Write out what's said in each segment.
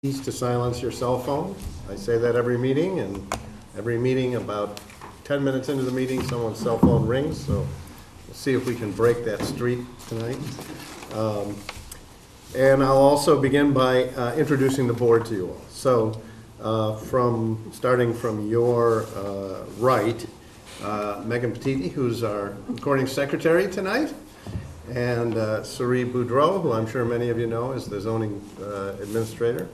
Please to silence your cell phone. I say that every meeting, and every meeting about 10 minutes into the meeting, someone's cell phone rings, so we'll see if we can break that streak tonight. And I'll also begin by introducing the board to you all. So starting from your right, Megan Petiti, who's our recording secretary tonight, and Sari Boudreau, who I'm sure many of you know is the zoning administrator.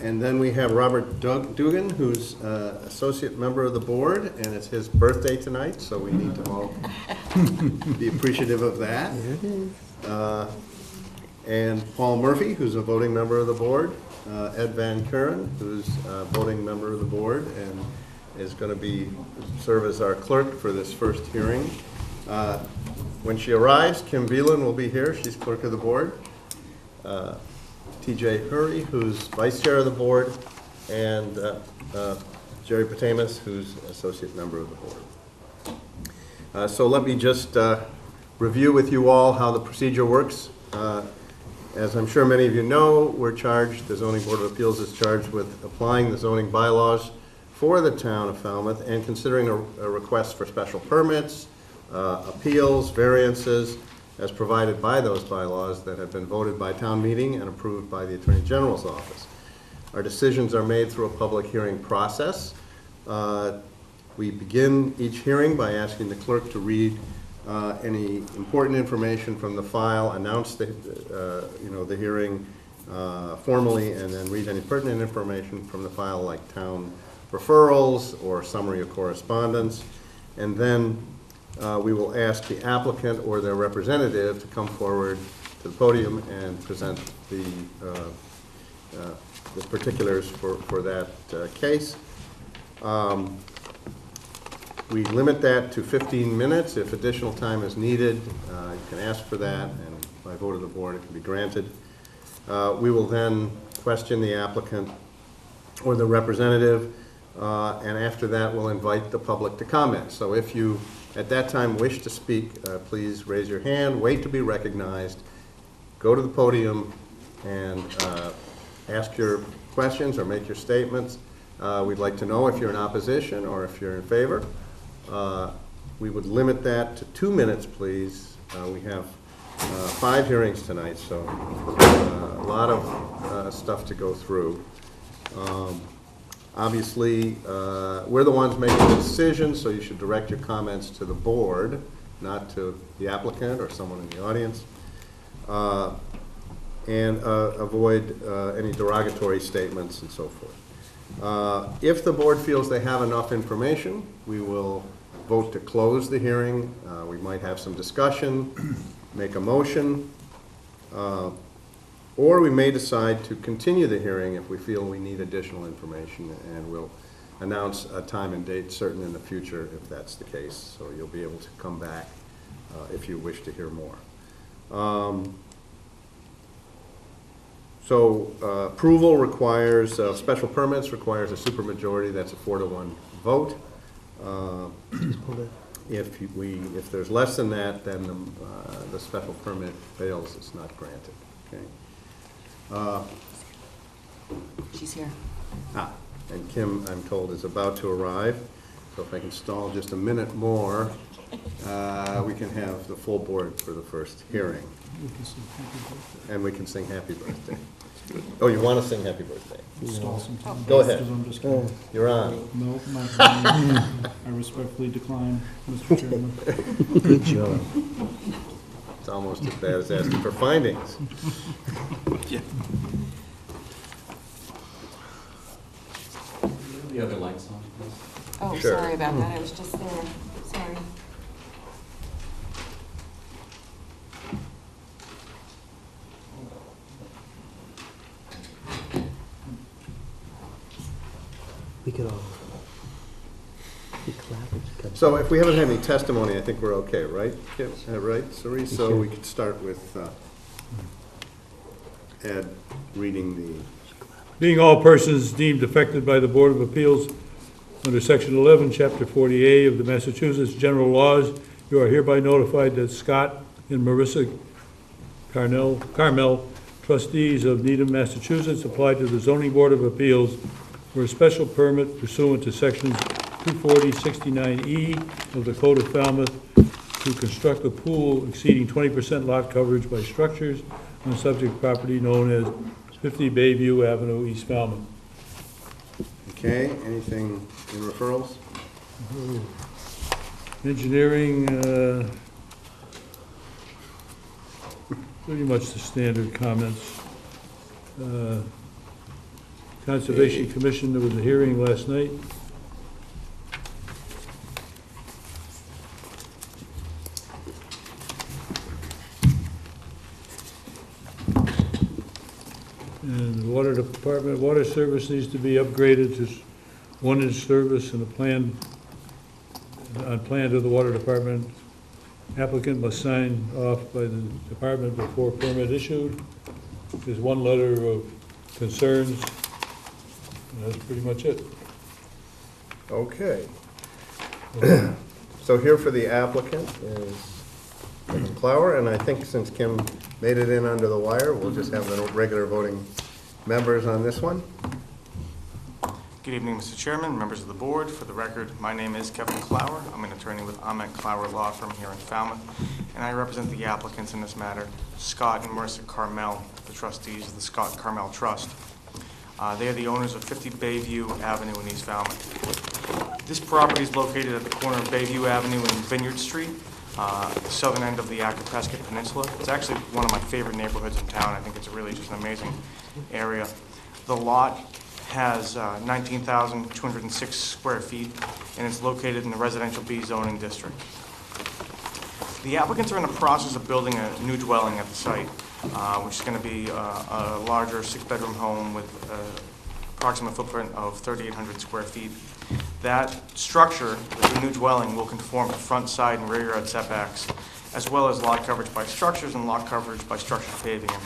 And then we have Robert Dugan, who's associate member of the board, and it's his birthday tonight, so we need to all be appreciative of that. And Paul Murphy, who's a voting member of the board, Ed Van Kuren, who's a voting member of the board and is going to serve as our clerk for this first hearing. When she arrives, Kim Velan will be here. She's clerk of the board. TJ Hurry, who's vice chair of the board, and Jerry Patamas, who's associate member of the board. So let me just review with you all how the procedure works. As I'm sure many of you know, the Zoning Board of Appeals is charged with applying the zoning bylaws for the town of Falmouth and considering a request for special permits, appeals, variances, as provided by those bylaws that have been voted by town meeting and approved by the Attorney General's office. Our decisions are made through a public hearing process. We begin each hearing by asking the clerk to read any important information from the file, announce the hearing formally, and then read any pertinent information from the file, like town referrals or summary of correspondence. And then we will ask the applicant or their representative to come forward to the podium and present the particulars for that case. We limit that to 15 minutes. If additional time is needed, you can ask for that, and by vote of the board, it can be granted. We will then question the applicant or the representative, and after that, we'll invite the public to comment. So if you, at that time, wish to speak, please raise your hand, wait to be recognized, go to the podium, and ask your questions or make your statements. We'd like to know if you're in opposition or if you're in favor. We would limit that to 2 minutes, please. We have 5 hearings tonight, so a lot of stuff to go through. Obviously, we're the ones making the decision, so you should direct your comments to the board, not to the applicant or someone in the audience. And avoid any derogatory statements and so forth. If the board feels they have enough information, we will vote to close the hearing. We might have some discussion, make a motion, or we may decide to continue the hearing if we feel we need additional information, and we'll announce a time and date certain in the future if that's the case. So you'll be able to come back if you wish to hear more. Approval requires, special permits requires a supermajority. That's a 4-to-1 vote. If there's less than that, then the special permit fails. It's not granted. Okay. She's here. And Kim, I'm told, is about to arrive. So if I can stall just a minute more, we can have the full board for the first hearing. And we can sing happy birthday. Oh, you want to sing happy birthday? Stall some time. Go ahead. I'm just kidding. You're on. No, I respectfully decline, Mr. Chairman. Good job. It's almost as bad as asking for findings. The other lights on, please. Oh, Sure. sorry about that. I was just there. Sorry. We could all be clapping. So if we haven't had any testimony, I think we're okay, right, Kim? Right, Sari? So we could start with Ed reading the... Being all persons deemed affected by the Board of Appeals under Section 11, Chapter 40A of the Massachusetts General Laws, you are hereby notified that Scott and Marissa Carmel trustees of Needham, Massachusetts, applied to the Zoning Board of Appeals for a special permit pursuant to sections 240-69E of the Code of Falmouth to construct a pool exceeding 20% lot coverage by structures on subject property known as 50 Bayview Avenue, East Falmouth. Okay, anything in referrals? Engineering, pretty much the standard comments. Conservation Commission, there was a hearing last night. And the Water Department, water service needs to be upgraded to 1-inch service and plan to the Water Department. Applicant must sign off by the department before permit issued. There's one letter of concerns, and that's pretty much it. Okay. So here for the applicant is Kim Clower, and I think since Kim made it in under the wire, we'll just have the regular voting members on this one. Good evening, Mr. Chairman, members of the board. For the record, my name is Kevin Clower. I'm an attorney with Ahmet Clower Law Firm here in Falmouth, and I represent the applicants in this matter, Scott and Marissa Carmel, the trustees of the Scott Carmel Trust. They are the owners of 50 Bayview Avenue in East Falmouth. This property is located at the corner of Bayview Avenue and Vineyard Street, the southern end of the Acapesket Peninsula. It's actually one of my favorite neighborhoods in town. I think it's really just an amazing area. The lot has 19,206 square feet, and it's located in the Residential B zoning district. The applicants are in the process of building a new dwelling at the site, which is going to be a larger 6-bedroom home with approximate footprint of 3,800 square feet. That structure, the new dwelling, will conform to front, side, and rear yard setbacks, as well as lot coverage by structures and lot coverage by structured paving and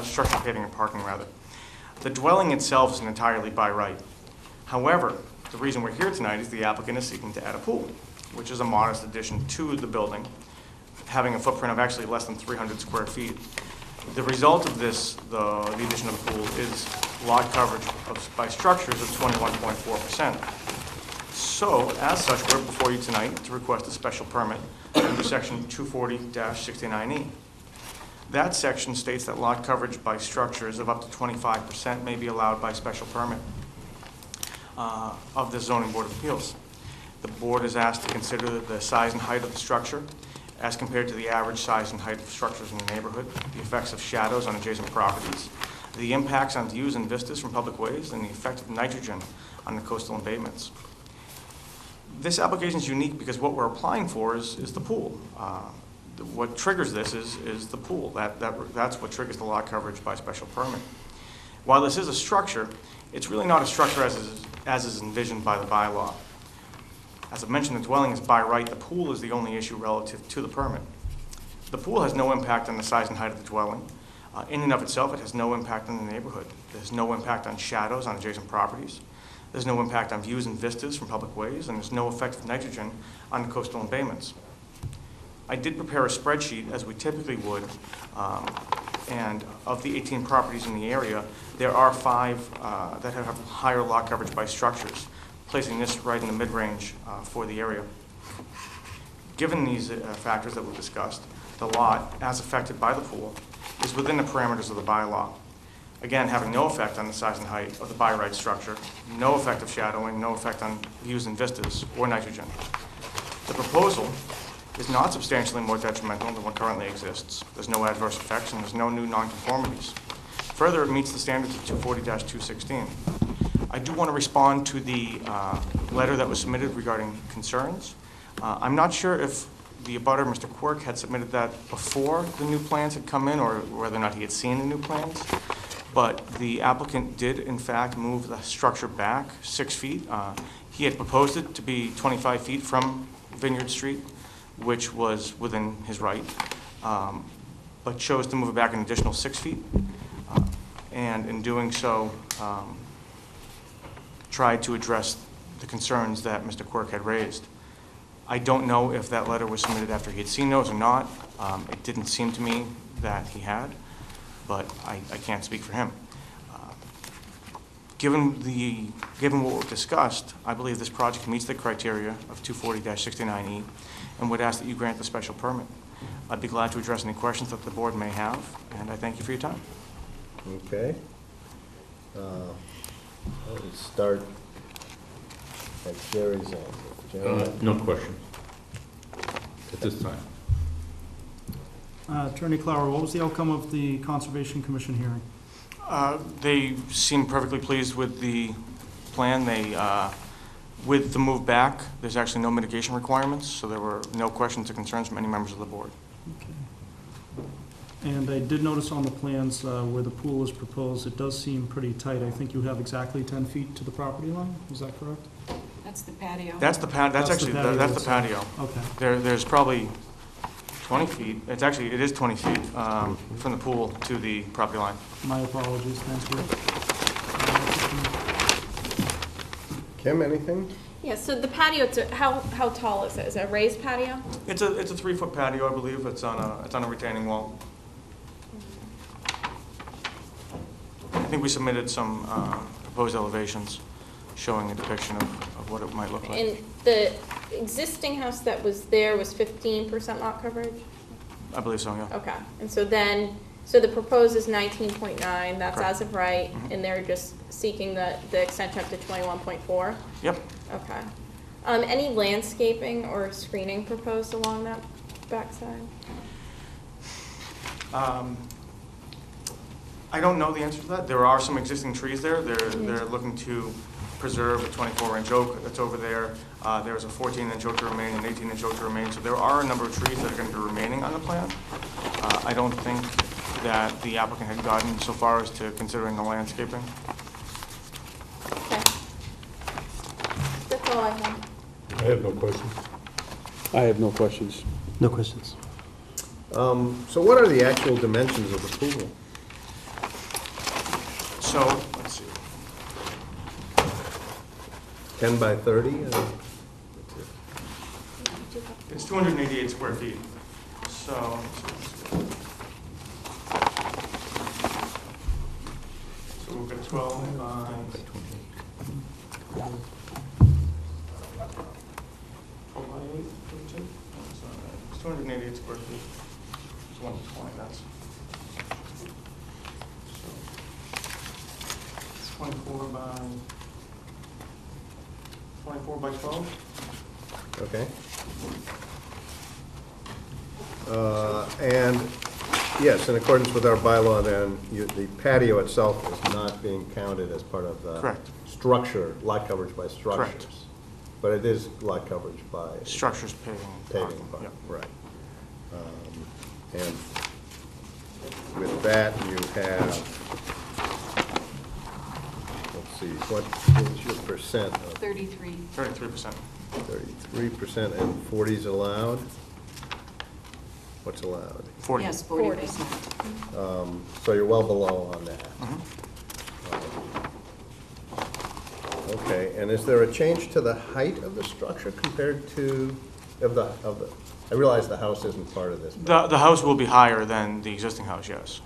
structured paving and parking, rather. The dwelling itself is entirely by right. However, the reason we're here tonight is the applicant is seeking to add a pool, which is a modest addition to the building, having a footprint of actually less than 300 square feet. The result of this, the addition of the pool, is lot coverage by structures of 21.4%. So, as such, we're before you tonight to request a special permit under section 240-69E. That section states that lot coverage by structures of up to 25% may be allowed by special permit of the Zoning Board of Appeals. The board is asked to consider the size and height of the structure as compared to the average size and height of structures in the neighborhood, the effects of shadows on adjacent properties, the impacts on views and vistas from public ways, and the effect of nitrogen on the coastal embayments. This application is unique because what we're applying for is the pool. What triggers this is the pool. That's what triggers the lot coverage by special permit. While this is a structure, it's really not a structure as is envisioned by the bylaw. As I mentioned, the dwelling is by right. The pool is the only issue relative to the permit. The pool has no impact on the size and height of the dwelling. In and of itself, it has no impact on the neighborhood. There's no impact on shadows on adjacent properties. There's no impact on views and vistas from public ways, and there's no effect of nitrogen on the coastal embayments. I did prepare a spreadsheet, as we typically would, and of the 18 properties in the area, there are 5 that have higher lot coverage by structures, placing this right in the mid-range for the area. Given these factors that we've discussed, the lot, as affected by the pool, is within the parameters of the bylaw. Again, having no effect on the size and height of the by right structure, no effect of shadowing, no effect on views and vistas, or nitrogen. The proposal is not substantially more detrimental than what currently exists. There's no adverse effects and there's no new nonconformities. Further, it meets the standards of 240-216. I do want to respond to the letter that was submitted regarding concerns. I'm not sure if the abutter, Mr. Quirk, had submitted that before the new plans had come in or whether or not he had seen the new plans. But the applicant did, in fact, move the structure back 6 feet. He had proposed it to be 25 feet from Vineyard Street, which was within his right, but chose to move it back an additional 6 feet. And in doing so, tried to address the concerns that Mr. Quirk had raised. I don't know if that letter was submitted after he had seen those or not. It didn't seem to me that he had. but I can't speak for him. Given what we've discussed, I believe this project meets the criteria of 240-69E and would ask that you grant the special permit. I'd be glad to address any questions that the board may have, and I thank you for your time. Okay. Let's start at Jerry's end. Jerry? No questions at this time. Attorney Clower, what was the outcome of the Conservation Commission hearing? They seem perfectly pleased with the plan. With the move back, there's actually no mitigation requirements, so there were no questions or concerns from any members of the board. Okay. And I did notice on the plans where the pool is proposed, it does seem pretty tight. I think you have exactly 10 feet to the property line, is that correct? That's the patio. That's the patio. Okay. There's probably 20 feet. It is 20 feet from the pool to the property line. My apologies, thank you. Kim, anything? Yeah, so the patio, how tall is it? Is it a raised patio? It's a 3-foot patio, I believe. It's on a retaining wall. I think we submitted some proposed elevations showing a depiction of what it might look like. And the existing house that was there was 15% lot coverage? I believe so, yeah. Okay, and so the proposed is 19.9, that's Correct. as of right, Mhm. and they're just seeking the extension up to 21.4? Yep. Okay. Any landscaping or screening proposed along that backside? I don't know the answer to that. There are some existing trees there. They're looking to preserve a 24-inch oak that's over there. There's a 14-inch oak to remain, an 18-inch oak to remain. So there are a number of trees that are going to be remaining on the plan. I don't think that the applicant had gotten so far as to considering the landscaping. Okay. That's all I have. I have no questions. I have no questions. No questions. So what are the actual dimensions of the pool? So, let's see. 10 by 30? It's 288 square feet. So, we've got 12 by 8, it's 288 square feet. It's 120, that's. So, it's 24 by 12. Okay. And, yes, in accordance with our bylaw then, the patio itself is not being counted as part of the Correct. structure, lot coverage by structures. Correct. But it is lot coverage by Structures, paving. paving parking, part, yep. right. And with that, you have, let's see, what is your percent of 33. 33%. 33% and 40's allowed? What's allowed? 40. Yes, 40%. So you're well below on that. Mhm. Okay, and is there a change to the height of the structure compared to, I realize the house isn't part of this, but The house will be higher than the existing house, yes.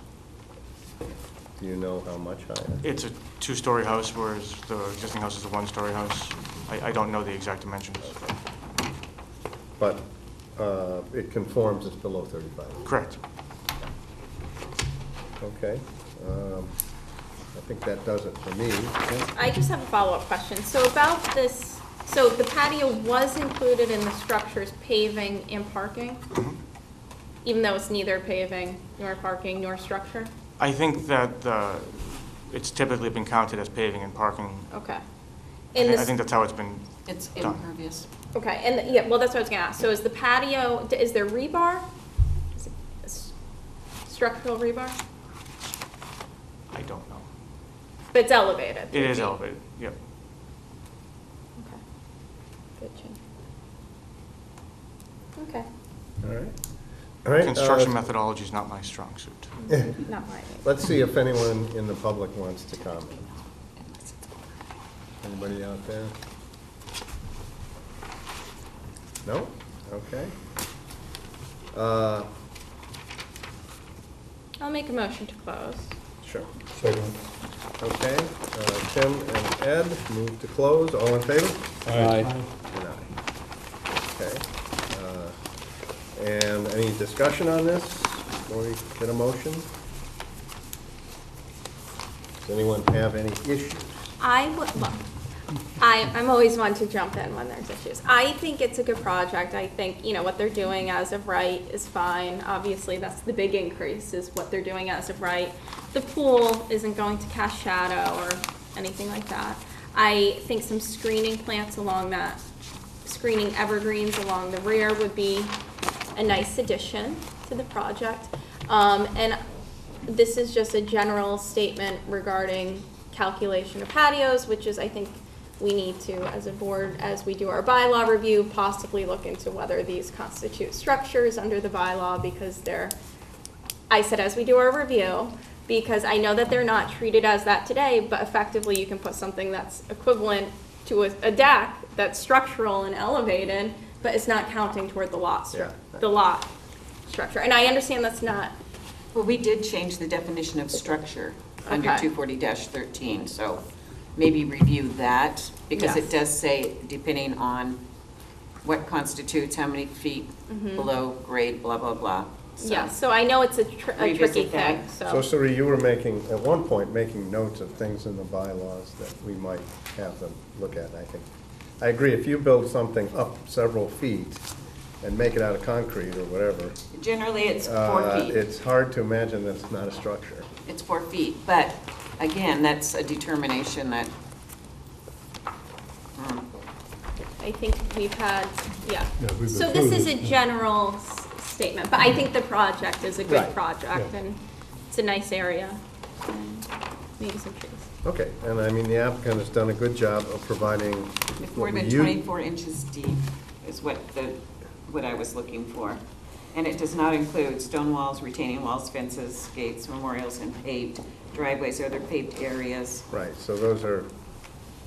do you know how much higher? It's a 2-story house, whereas the existing house is a 1-story house. I don't know the exact dimensions. But it conforms, it's below 35. Correct. Okay. I think that does it for me. Yeah. I just have a follow-up question. So about this, so the patio was included in the structure's paving and parking? Even though it's neither paving, nor parking, nor structure? I think that it's typically been counted as paving and parking. Okay. I think that's how it's been. It's Done. impervious. Okay, and, yeah, well, that's what I was gonna ask. So is the patio, is there rebar? Is it structural rebar? I don't know. But it's elevated? It is elevated, yep. Okay. Good change. Okay, All right. All right. Construction methodology is not my strong suit. not mine. Let's see if anyone in the public wants to comment. Anybody out there? No? Okay. I'll make a motion to close. Sure. Second. Okay, Tim and Ed move to close. All in favor? Aye. And aye. Okay. And any discussion on this before we get a motion? Does anyone have any issues? I'm always one to jump in when there's issues. I think it's a good project. I think, what they're doing as of right is fine. Obviously, that's the big increase, is what they're doing as of right. The pool isn't going to cast shadow or anything like that. I think some screening plants along that, screening evergreens along the rear would be a nice addition to the project. And this is just a general statement regarding calculation of patios, which is, I think, we need to, as a board, as we do our bylaw review, possibly look into whether these constitute structures under the bylaw, because I said as we do our review, because I know that they're not treated as that today, but effectively you can put something that's equivalent to a deck that's structural and elevated, but it's not counting toward the lot Yeah. the lot structure. And I understand that's not, Well, we did change the definition of structure under Okay. 240-13, so maybe review that, because Yes. it does say, depending on what constitutes, how many feet below grade, blah, blah, blah. So yeah, so I know it's a tricky revisit that. thing, So, Suri, you were at one point, making notes of things in the bylaws that we might have them look at, and I agree, if you build something up several feet and make it out of concrete or whatever, Generally, it's 4 feet. it's hard to imagine that it's not a structure. It's 4 feet, but again, that's a determination that, I think we've had, yeah. Yeah, we've So this is a approved it. general statement, but I think the project is a good Right. project, Yeah. and it's a nice area, and maybe some trees. Okay, and I mean, the applicant has done a good job of providing if more what we than use. 24 inches deep is what I was looking for. And it does not include stone walls, retaining walls, fences, gates, memorials, and paved driveways or other paved areas. Right, so those are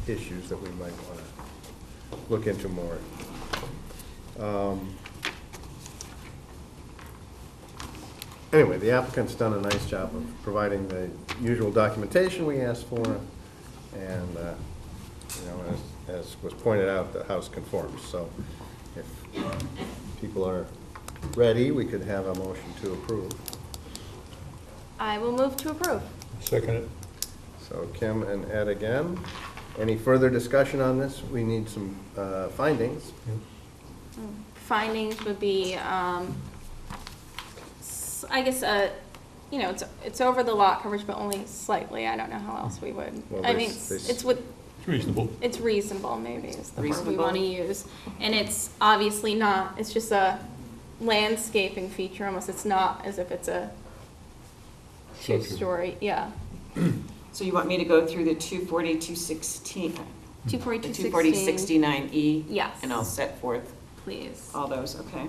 issues that we might want to look into more. Anyway, the applicant's done a nice job of providing the usual documentation we asked for, and, as was pointed out, the house conforms. So if people are ready, we could have a motion to approve. I will move to approve. Second it. So Kim and Ed again. Any further discussion on this? We need some findings. Findings would be, I guess, it's over the lot coverage, but only slightly. I don't know how else we would. Well, I mean, there's- it's with, It's reasonable. it's reasonable, maybe, is the word we Reasonable. want to use. And it's obviously not, it's just a landscaping feature, almost. It's not as if it's a Structure. two-story, yeah. So you want me to go through the 240, 216, 240, the 260. 240, 69E? Yes. And I'll set forth Please. all those, okay?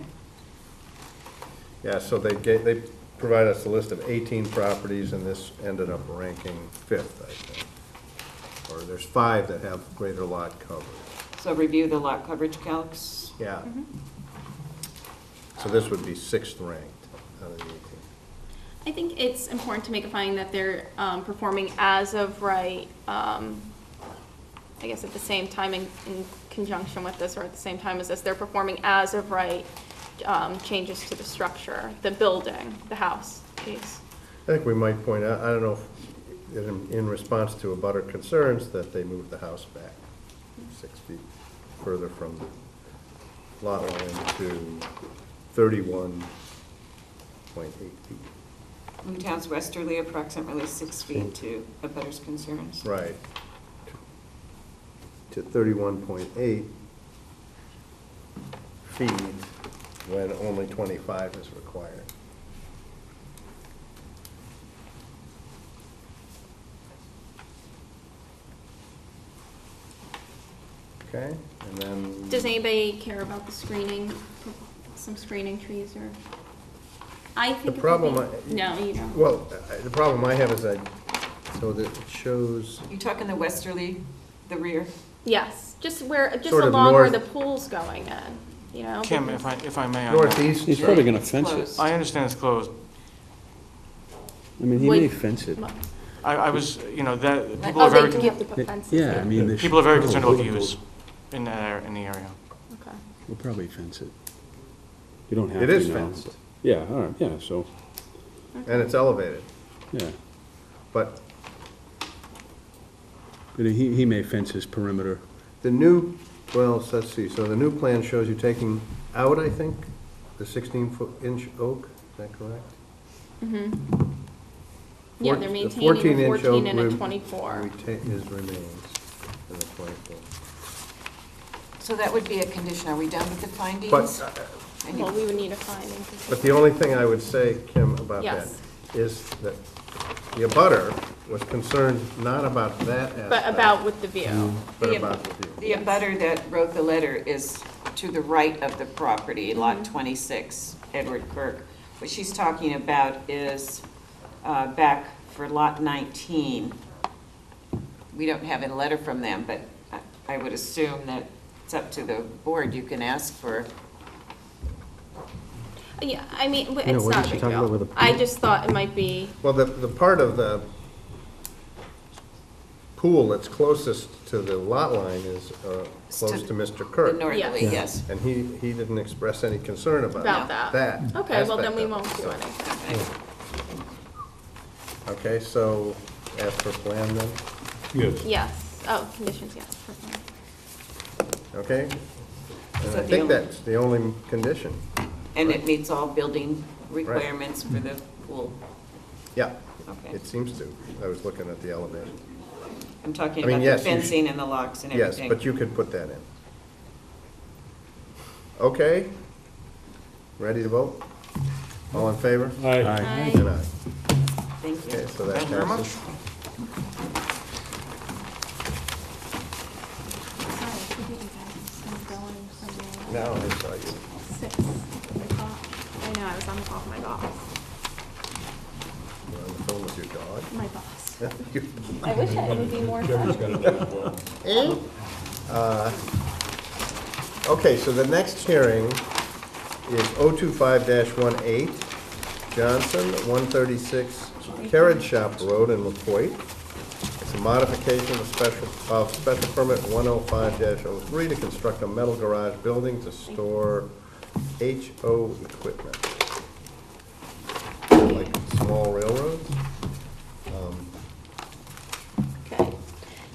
Yeah, so they provide us a list of 18 properties, and this ended up ranking 5th, I think. Or there's 5 that have greater lot coverage. So review the lot coverage calcs. Yeah. So this would be 6th ranked out of the 18. I think it's important to make a finding that they're performing as of right, I guess at the same time in conjunction with this, or at the same time as this, they're performing as of right changes to the structure, the building, the house piece. I think we might point out, I don't know, if in response to abutter concerns, that they moved the house back 6 feet further from the lot line to 31.8 feet. From town's westerly, approximately 6 feet to abutters' concerns. Right. To 31.8 feet when only 25 is required. Okay, and then. Does anybody care about the screening, some screening trees, or? I think. The it could problem be- No, you don't. Well, the problem I have is so that it shows, You talking the westerly, the rear? Yes, just Sort of along where north- the pool's going in, Kim, if I may, on that. northeast. He's probably gonna fence it. Close. I understand it's closed. I mean, he Wait. may fence it. I was, that, people Oh, are very, they do have to put fences Yeah, I there. mean, they people are very should concerned about probably- views in that, in the area. Okay. We'll probably fence it. You don't have It to, is you know. fenced, Yeah, all right, yeah, so, and it's elevated, yeah. but But he may fence his perimeter. the new, well, let's see, so the new plan shows you taking out, I think, the 16-inch oak, is that correct? Yeah, they're maintaining a 14-inch 14 and a oak 24. Is remains in the 24. So that would be a condition. Are we done with the findings? But, And you- Well, we would need a finding. but the only thing I would say, Kim, about that Yes. is that the abutter was concerned not about that aspect. But about with the view. But The about the view. The abutter that wrote the letter is to the right of the property, Lot 26, Edward Kirk. What she's talking about is back for Lot 19. We don't have a letter from them, but I would assume that it's up to the board. You can ask for, Yeah, I mean, No, it's what not did a she big talk about deal. with the I pool? just thought it might be, Well, the part of the pool that's closest to the lot line is close to Mr. the Kirk. northerly, Yes. yes. And he didn't express any concern about About that. that. Okay, well, then aspect we of it. won't do anything. Okay, so as per plan then, Yes. Yes, oh, conditions, yes. okay? And So I the think only- that's the only condition. And it meets all building requirements for the pool. Yeah, Okay. it seems to. I was looking at the elevation. I'm talking I mean, about the yes, you should- fencing and the locks and Yes, everything. but you could put that in. Okay? Ready to vote? All in favor? Aye. Aye. And aye. Thank Okay, you. so that Thank you very much. passes. Now I saw you. Six. I know, I was on the phone with my boss. You're on the phone with your dog. My boss. You- I wish it would be more fun. Okay, so the next hearing is 025-18, Johnson, 136 Carriage Shop Road in LaPointe. It's a modification of special permit 105-03 to construct a metal garage building to store HO equipment. Like small railroads? Okay.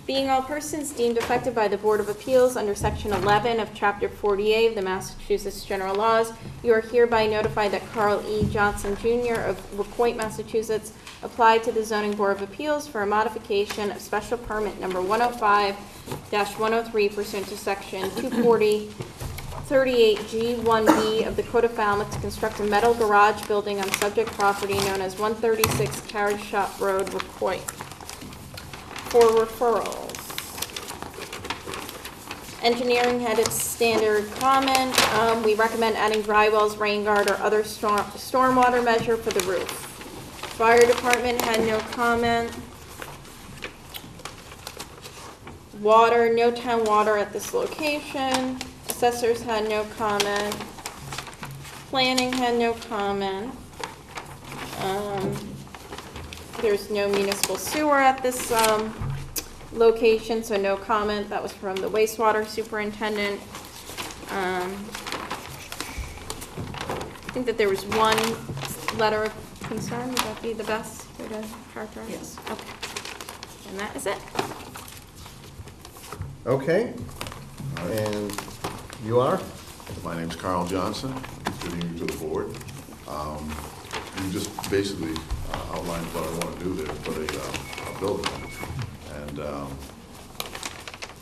Being all persons deemed affected by the Board of Appeals under Section 11 of Chapter 48 of the Massachusetts General Laws, you are hereby notified that Carl E. Johnson Jr. of LaPointe, Massachusetts, applied to the Zoning Board of Appeals for a modification of special permit number 105-103 pursuant to Section 240-38G1B of the Code of Falmouth to construct a metal garage building on subject property known as 136 Carriage Shop Road, LaPointe. For referrals. Engineering had its standard comment. We recommend adding dry wells, rain guard, or other stormwater measure for the roof. Fire department had no comment. Water, no town water at this location. Assessors had no comment. Planning had no comment. There's no municipal sewer at this location, so no comment. That was from the wastewater superintendent. I think that there was one letter of concern. Would that be the best way to characterize? Yes. Okay. And that is it. Okay, and you are? My name's Carl Johnson, good evening to the board. You just basically outlined what I want to do there, put a building in. And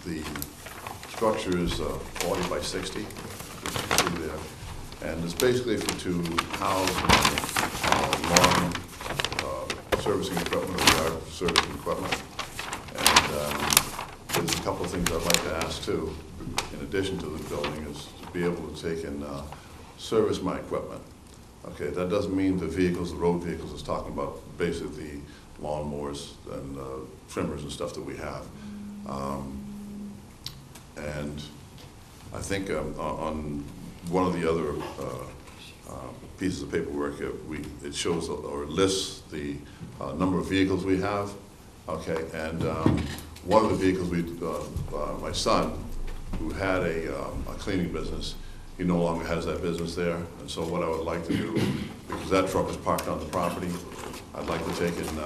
the structure is 40 by 60, which you can see there. And it's basically to house lawn servicing equipment, or yard servicing equipment. And there's a couple of things I'd like to ask too, in addition to the building, is to be able to take and service my equipment. Okay, that doesn't mean the vehicles, the road vehicles, it's talking about basically lawnmowers and trimmers and stuff that we have. And I think on one of the other pieces of paperwork. It shows or lists the number of vehicles we have, okay? And one of the vehicles my son, who had a cleaning business, he no longer has that business there. And so what I would like to do, because that truck is parked on the property, I'd like to take and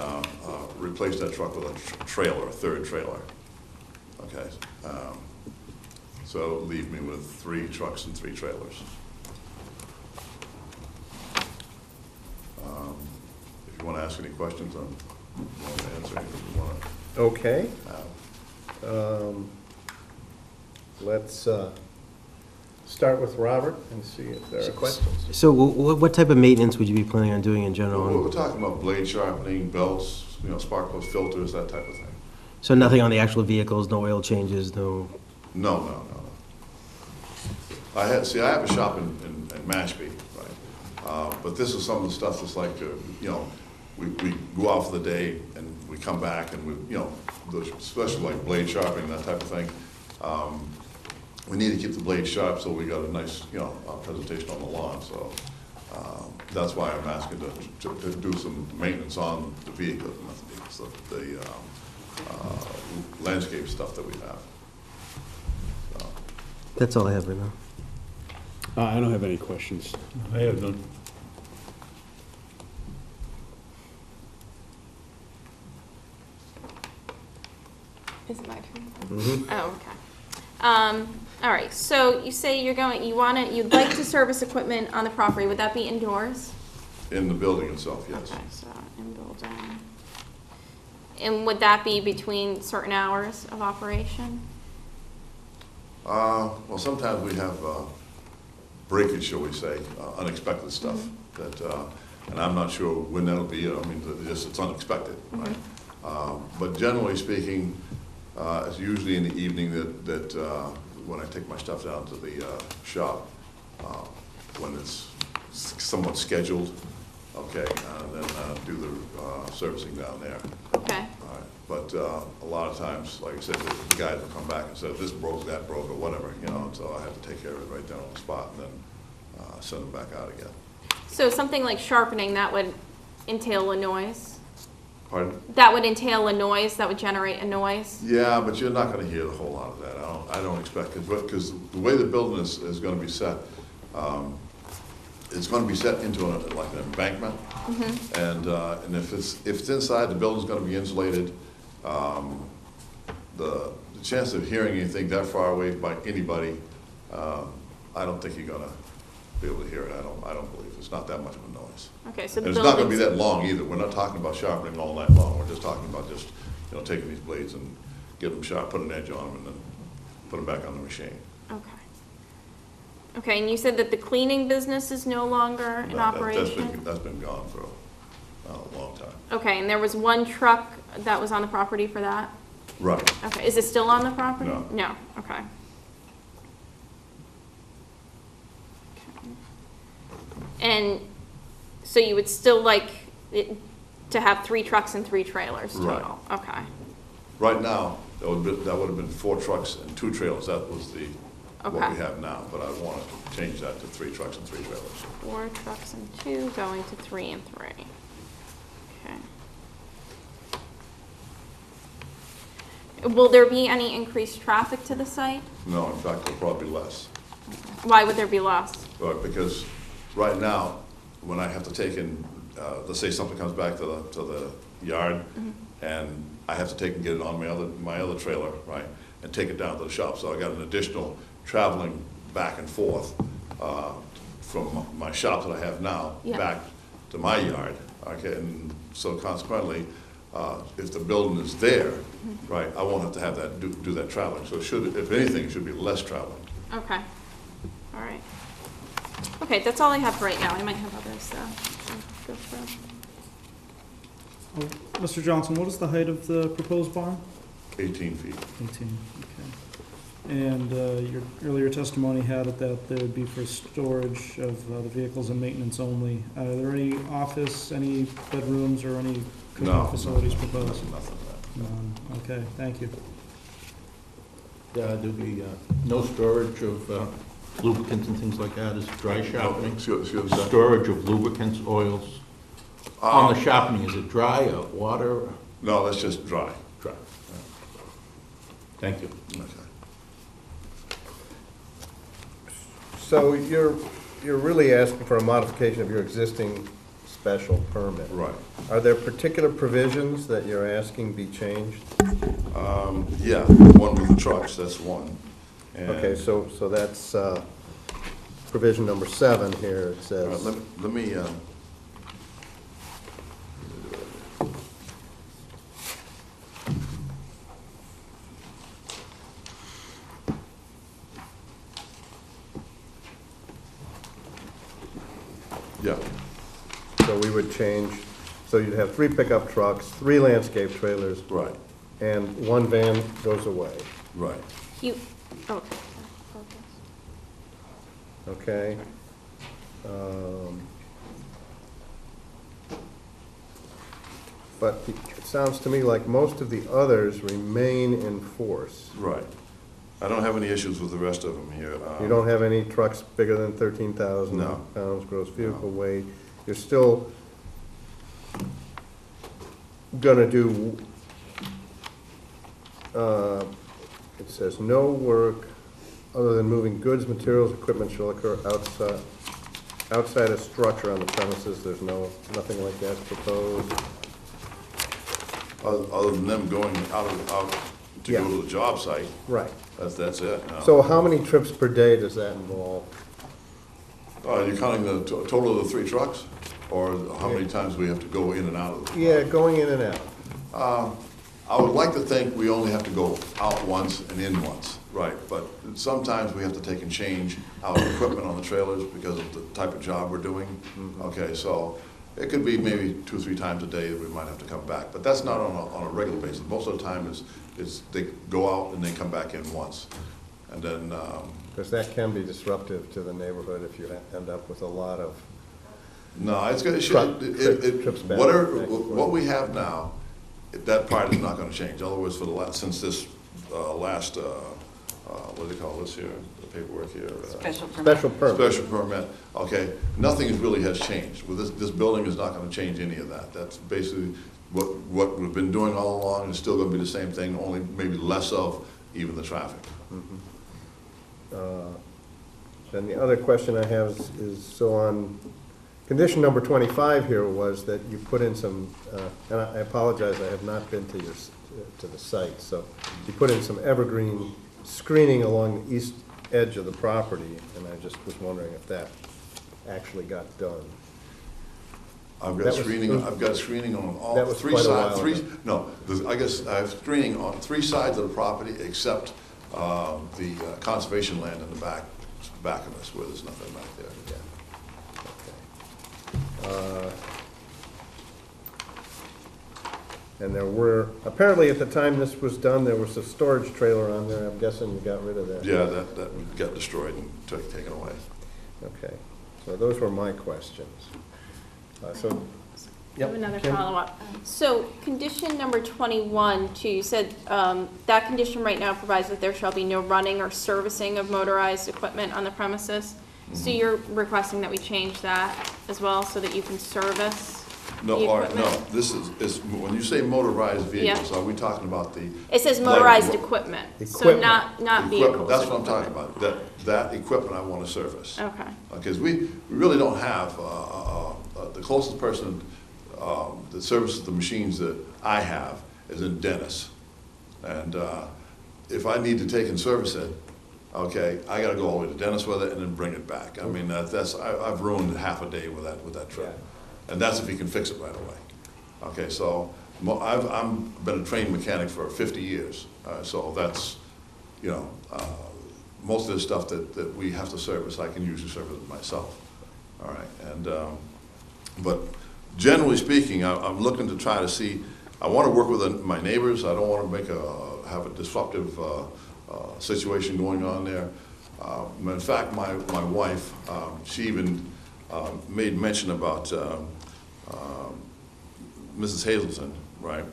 replace that truck with a trailer, a third trailer. Okay, so leave me with 3 trucks and 3 trailers. If you want to ask any questions, I'm willing to answer anything you want Okay. to have. Let's start with Robert and see if there are questions. So what type of maintenance would you be planning on doing in general? We're talking about blade sharpening, belts, spark plugs, filters, that type of thing. So nothing on the actual vehicles, no oil changes, no? No. I have a shop in Mashpee, right? But this is some of the stuff that's like, we go out for the day and we come back and especially like blade sharpening, that type of thing. We need to keep the blade sharp so we got a nice, presentation on the lawn. So that's why I'm asking to do some maintenance on the vehicles, the landscape stuff that we have. So. That's all I have right now. I don't have any questions. I have none. Is it my turn? Mhm. Oh, okay. All right, so you say you'd like to service equipment on the property. Would that be indoors? In the building itself, yes. Okay, so in building. And would that be between certain hours of operation? Well, sometimes we have breakage, shall we say, unexpected stuff that, and I'm not sure when that'll be. I mean, it's unexpected, right? But generally speaking, it's usually in the evening that when I take my stuff down to the shop, when it's somewhat scheduled, okay, and then do the servicing down there. Okay. All right. But a lot of times, like I said, the guys will come back and say, this broke, that broke, or whatever, and so I have to take care of it right down on the spot and then send them back out again. So something like sharpening, that would entail a noise? Pardon? That would entail a noise, that would generate a noise? Yeah, but you're not gonna hear a whole lot of that. I don't expect, because the way the building is gonna be set, it's gonna be set into like an embankment. And if it's inside, the building's gonna be insulated. The chance of hearing anything that far away by anybody, I don't think you're gonna be able to hear it. I don't believe. It's not that much of a noise. Okay, so And the it's not gonna be building's, that long either. We're not talking about sharpening all night long. We're just talking about taking these blades and get them sharp, put an edge on them, and then put them back on the machine. okay. Okay, and you said that the cleaning business is no longer in operation? That's been gone for a long time. Okay, and there was one truck that was on the property for that? Right. Okay, is it still on the property? No. No, okay. And so you would still like it to have 3 trucks and 3 trailers total? Right. Okay, Right now, that would have been 4 trucks and 2 trailers. That was what Okay. we have now, but I want to change that to 3 trucks and 3 trailers. 4 trucks and 2 going to 3 and 3. Okay. Will there be any increased traffic to the site? No, in fact, there'll probably be less. Why would there be loss? Because right now, when I have to take in, let's say something comes back to the yard, and I have to take and get it on my other trailer, right, and take it down to the shop. So I got an additional traveling back and forth from my shop that I have now Yeah. back to my yard. Okay, and so consequently, if the building is there, right, I won't have to have that do that traveling. So it should, if anything, it should be less traveling. Okay, all right. Okay, that's all I have for right now. I might have others, so go through. Oh, Mr. Johnson, what is the height of the proposed barn? 18 feet. 18, okay. And your earlier testimony had it that there would be for storage of the vehicles and maintenance only. Are there any office, any bedrooms, or any No. cooking facilities proposed? Nothing of that. None. Okay, thank you. There'll be no storage of lubricants and things like that, is dry sharpening? Excuse me. Storage of lubricants, oils? On the sharpening, is it dry or water? No, that's just dry. Dry. Thank you. Okay. So you're really asking for a modification of your existing special permit? Right. Are there particular provisions that you're asking be changed? Yeah, one with the trucks, that's one. And- Okay, so that's provision number 7 here, it All says. right, let me, yeah, So we would change, so you'd have 3 pickup trucks, 3 landscape trailers, right, and 1 van goes away, right. You, okay. okay? But it sounds to me like most of the others remain in force. Right. I don't have any issues with the rest of them here. You don't have any trucks bigger than 13,000 No. pounds gross vehicle weight. You're still gonna do, it says, no work other than moving goods, materials, equipment shall occur outside a structure on the premises. There's nothing like that proposed. Other than them going out to go to the job site, Right. that's it. No. So how many trips per day does that involve? You're counting the total of the 3 trucks? Or how many times we have to go in and out of the Yeah, going in and out. I would like to think we only have to go out once and in once, right? But sometimes we have to take and change out equipment on the trailers because of the type of job we're doing. Okay, so it could be maybe 2 or 3 times a day that we might have to come back. But that's not on a regular basis. Most of the time is they go out and they come back in once. And then, Because that can be disruptive to the neighborhood if you end up with a lot of, no, it's gonna, Trips back, whatever, back and forth. what we have now, that part is not gonna change. In other words, for the last, since this, last, what do they call this here, the paperwork here? Special permit. special permit. Special permit, okay, nothing really has changed. With this building is not gonna change any of that. That's basically what we've been doing all along, and still gonna be the same thing, only maybe less of even the traffic. Then the other question I have is, so on condition number 25 here was that you put in some, and I apologize, I have not been to the site, so you put in some evergreen screening along the east edge of the property, and I just was wondering if that actually got done. I've That got was- screening, I've got screening on all That was 3 quite a sides, while ago. I guess I have screening on 3 sides of the property except the conservation land in the back of us where there's nothing back there. And there were, apparently at the time this was done, there was a storage trailer on there. I'm guessing you got rid of that. Yeah, that got destroyed and taken away. Okay, so those were my questions. So, I have another Kim? follow-up. So condition number 21, too, you said that condition right now provides that there shall be no running or servicing of motorized equipment on the premises. So you're requesting that we change that as well so that you can service No, the or, equipment? no, this is, when you say motorized vehicles, Yeah. are we talking about the? It says light motorized equipment? equipment, so Equipment. not Equipment, vehicles. that's what I'm talking about, that equipment I want to service. Okay. Because we really don't have, the closest person that services the machines that I have is in Dennis. And if I need to take and service it, okay, I gotta go all the way to Dennis with it and then bring it back. I mean, I've ruined half a day with that trip. And that's if he can fix it right away. Okay, so I've been a trained mechanic for 50 years. So that's, most of the stuff that we have to service, I can usually service it myself. All right, and, but generally speaking, I'm looking to try to see, I want to work with my neighbors. I don't want to have a disruptive situation going on there. In fact, my wife, she even made mention about Mrs. Hazelton, right?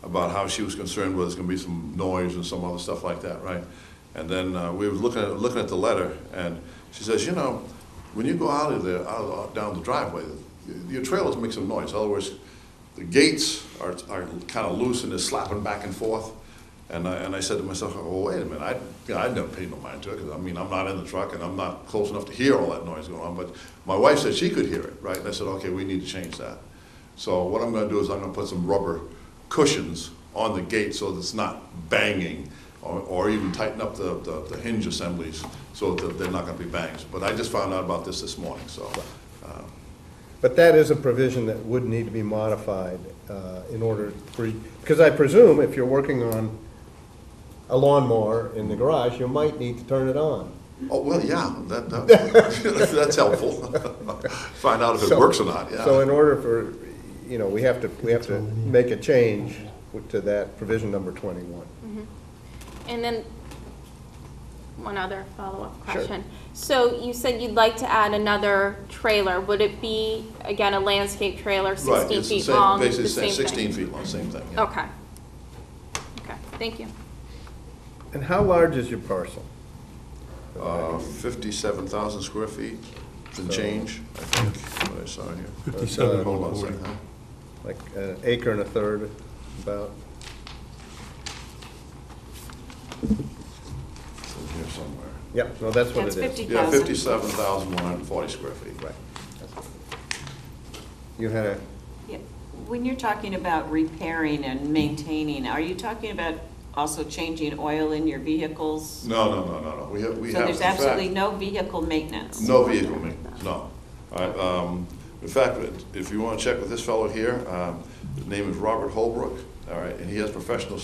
About how she was concerned whether there's going to be some noise and some other stuff like that, right? And then we were looking at the letter, and she says, you know, when you go out of there, down the driveway, your trailers make some noise. In other words, the gates are kind of loose and they're slapping back and forth. And I said to myself, well, wait a minute, I'd never paid no mind to it, because I mean, I'm not in the truck and I'm not close enough to hear all that noise going on. But my wife said she could hear it, right? And I said, okay, we need to change that. So what I'm going to do is I'm going to put some rubber cushions on the gate so that it's not banging, or even tighten up the hinge assemblies so that they're not going to be bangs. But I just found out about this morning, so. But that is a provision that would need to be modified in order for, because I presume if you're working on a lawnmower in the garage, you might need to turn it on. Oh, well, yeah, that's helpful. Find out if it works or not, yeah. So in order for, you know, we have to make a change to that provision number 21. And then, one other follow-up Sure. question. So you said you'd like to add another trailer. Would it be, again, a landscape trailer, Right, 16 it's the feet same, long? basically the same 16 thing? feet long, same thing, yeah. Okay. Okay, thank you. And how large is your parcel? 57,000 square feet and So- change, I think, what I saw here. 57 Hold on a and 40. second, huh? Like an acre and a third, about? It's in here somewhere. Yep, no, that's what it That's is. 50. Yeah, 50,000. 57,140 square feet. Right. You had a, Yeah. When you're talking about repairing and maintaining, are you talking about also changing oil in your vehicles? No. We have, So in there's fact, absolutely no vehicle maintenance? no vehicle maintenance, no. All right, in fact, if you want to check with this fellow here, his name is Robert Holbrook, all right, and he has Professional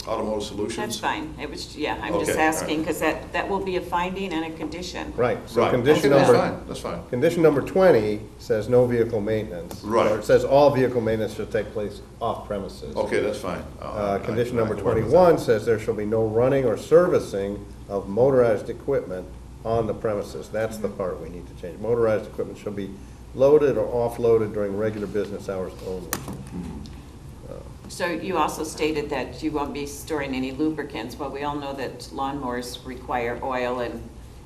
Automotive Solutions. That's fine. It was, yeah, I'm just Okay, all right. asking, because that will be a finding and a condition. right, so Right, condition okay, that's number, fine, that's fine. condition number 20 says no vehicle maintenance. Right. Or it says all vehicle maintenance should take place off premises. Okay, that's fine. Condition I number can work with 21 says there shall be no running or servicing of motorized equipment on the premises. That's the part we need to change. Motorized equipment shall be loaded or offloaded during regular business hours only. So you also stated that you won't be storing any lubricants. Well, we all know that lawnmowers require oil and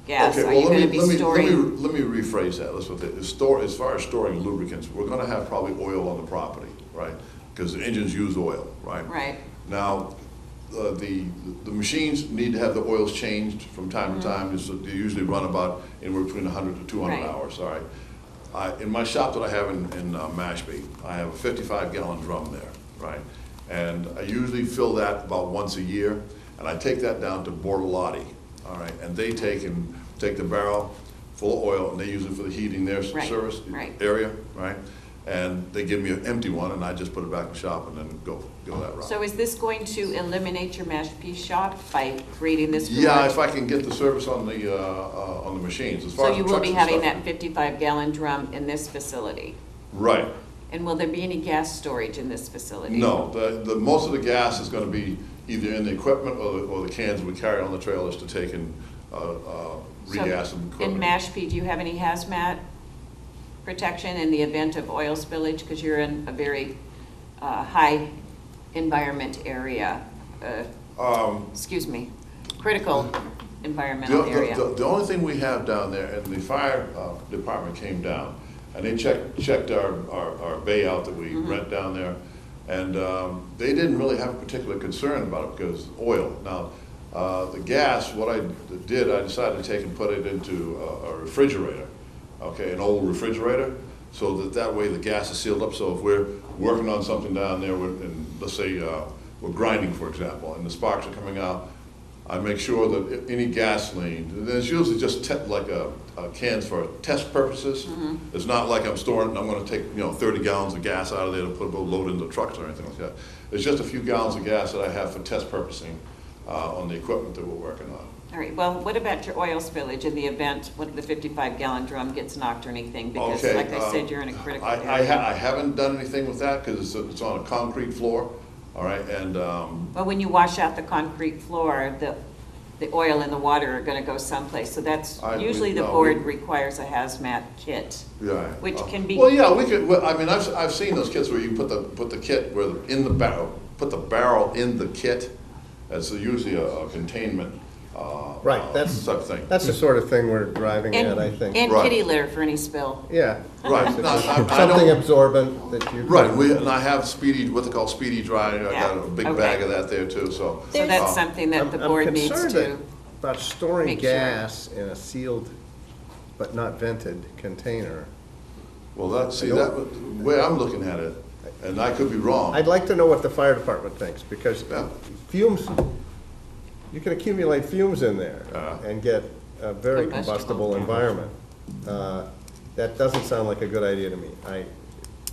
gas. Okay, Are well, you going to be storing? let me rephrase that. Let's look at it. As far as storing lubricants, we're gonna have probably oil on the property, right? Because the engines use oil, right? Right. Now, the machines need to have the oils changed from time to time. They usually run about anywhere between 100 to 200 Right. hours, all right? In my shop that I have in Mashpee, I have a 55-gallon drum there, right? And I usually fill that about once a year, and I take that down to Bortolotti, all right? And they take the barrel full of oil, and they use it for the heating their Right, service right. area, right? And they give me an empty one, and I just put it back in the shop and then go that route. So is this going to eliminate your Mashpee shop by creating this garage? Yeah, if I can get the service on the machines, as far So as you the will trucks be and having stuff. that 55-gallon drum in this facility? Right. And will there be any gas storage in this facility? No, the most of the gas is gonna be either in the equipment or the cans we carry on the trailers to take and regas them. So in Mashpee, do you have any hazmat protection in the event of oil spillage? Because you're in a very high environment area, excuse me, critical environmental area. The only thing we have down there, and the fire department came down, and they checked our bay out that we rent down there, and they didn't really have a particular concern about it because oil. Now, the gas, what I did, I decided to take and put it into a refrigerator, okay, an old refrigerator, so that way the gas is sealed up. So if we're working on something down there, and let's say we're grinding, for example, and the sparks are coming out, I make sure that any gasoline, and it's usually just like a cans for test purposes. It's not like I'm gonna take 30 gallons of gas out of there to load into trucks or anything like that. It's just a few gallons of gas that I have for test purposing on the equipment that we're working on. All right, well, what about your oil spillage in the event when the 55-gallon drum gets knocked or anything? Because Okay, like I said, you're in a critical I area. haven't done anything with that because it's on a concrete floor, all right, and Well, when you wash out the concrete floor, the oil and the water are going to go someplace. So that's, usually the board requires a hazmat kit, yeah. which can be. Well, yeah, we could. Well, I mean, I've seen those kits where you put the kit in the barrel, put the barrel in the kit. That's usually a containment Right, that's, type of thing. that's the sort of thing we're driving at, I think. And Right. kitty litter for any spill. Yeah. Right. No, I Something don't- absorbent that you. Right, and I have speedy, what they call speedy dry, I Yeah, got a big okay. bag of that there too, so. So that's uh, something that the I'm board needs concerned to, about storing make sure. gas in a sealed but not vented container. Well, the way I'm looking at it, and I could be wrong. I'd like to know what the fire department thinks, because Yeah. fumes, you can accumulate fumes in there and get a very Combustible. combustible environment. That doesn't sound like a good idea to me. I'm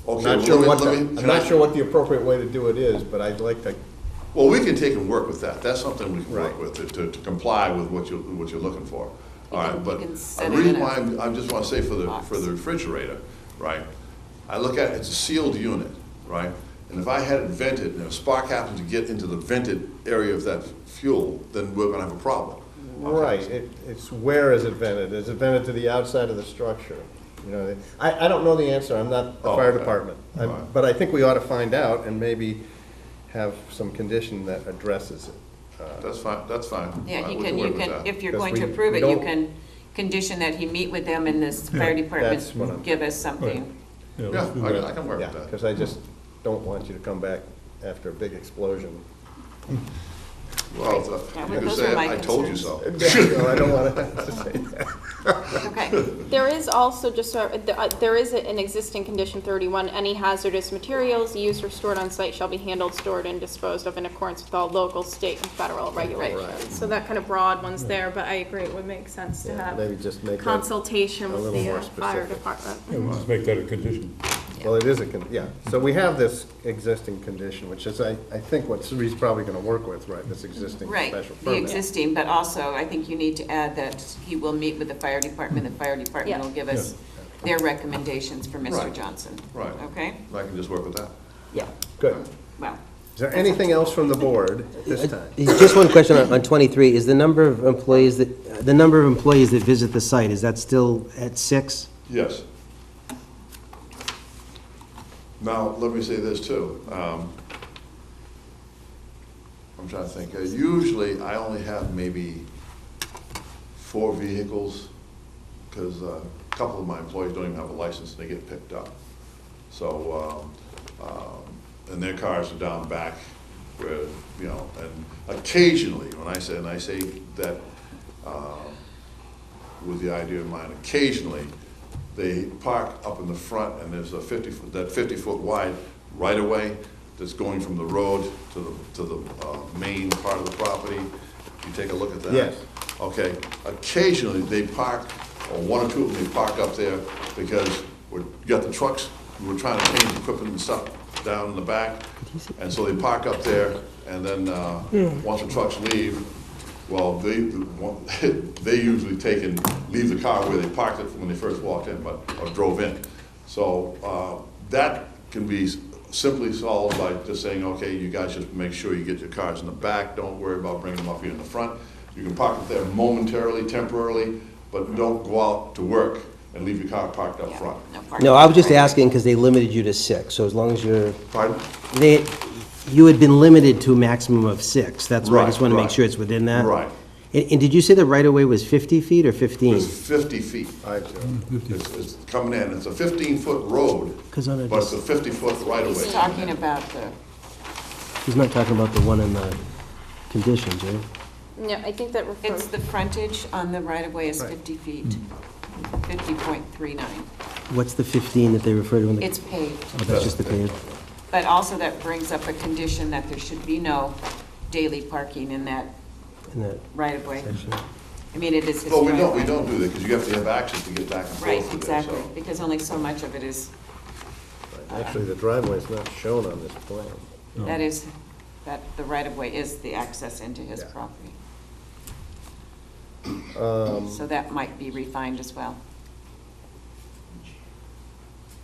Okay, not well, sure let me- I'm can not I- sure what the appropriate way to do it is, but I'd like to, Well, we can take and work with that. That's something we can work Right. with, to comply with what you're looking for. All right, but can the set it reason in a why I just want to say for box. the refrigerator, right? I look at, it's a sealed unit, right? And if I had it vented, and if a spark happens to get into the vented area of that fuel, then we're gonna have a problem. right, it's where is it vented? Is it vented to the outside of the structure? You know, I don't know the answer, I'm not the Oh, fire okay. department. All right. But I think we ought to find out and maybe have some condition that addresses it. That's fine, that's fine. yeah, We you can, work with that. if you're Because going to we approve it, you don't- can condition that he meet with them and this fire That's what I'm- department give us something. Yeah, let's do I that. can work Yeah, with that. because I just don't want you to come back after a big explosion. Well, Yeah, you can those say, are my I told you concerns. so. No, I don't want to say that. Okay, There is also there is an existing condition 31, any hazardous materials used or stored on site shall be handled, stored, and disposed of in accordance with all local, state, and federal regulations. So that kind of broad one's there, but I agree, it would make sense to Yeah, have maybe just make that, consultation a with little the more fire specific. department. Yeah, we'll just make that a condition. well, it is yeah. So we have this existing condition, which is, I think what Sri's probably going to work with, right, this existing right, special the permit. existing, but also I think you need to add that he will meet with the fire department, the fire department Yeah. will give us their recommendations for Mr. Right. Johnson. Right. Okay? I can just work with that. Yeah. Good. Well, Is there anything else from the board at this time? Just one question on 23, is the number of employees that visit the site, is that still at 6? Yes. Now, let me say this too. I'm trying to think. Usually, I only have maybe 4 vehicles, because a couple of my employees don't even have a license, and they get picked up. So, and their cars are down back, where, you know, and occasionally, when I say that with the idea in mind, occasionally, they park up in the front, and there's a 50-foot wide right-of-way that's going from the road to the main part of the property. You take a look at that? Yes. Okay, occasionally they park, or 1 or 2 of them, they park up there because you got the trucks, we're trying to change equipment and stuff down in the back, and so they park up there, and then, once the trucks leave, well, they usually take and leave the car where they parked it when they first walked in, or drove in. So, that can be simply solved by just saying, okay, you guys just make sure you get your cars in the back, don't worry about bringing them up here in the front. You can park it there momentarily, temporarily, but don't go out to work and leave your car parked up yeah, front. parking. No, I was just asking because they limited you to 6, so as long as you're, Pardon? you had been limited to a maximum of 6, that's why I just Right, want to make right. sure it's within that. Right. And did you say the right-of-way was 50 feet or 15? It's 50 feet. It's coming in, it's a 15-foot road, 'Cause on it but it's a 50-foot right-of-way. He's talking about the, He's not talking about the one in the conditions, right? Yeah, I think that refers. it's the frontage on the right-of-way is 50 feet, 50.39. What's the 15 that they refer to in the? It's paved, Oh, that's just the paved. but also that brings up a condition that there should be no daily parking in that In that right-of-way. section. I mean, it is his Well, we driveway. don't do that, because you have to have access to get back and Right, forth with there, exactly, so. because only so much of it is, Actually, the driveway's not shown on this plan. that is, that the right-of-way is the access into his Yeah. property. Um, So that might be refined as well.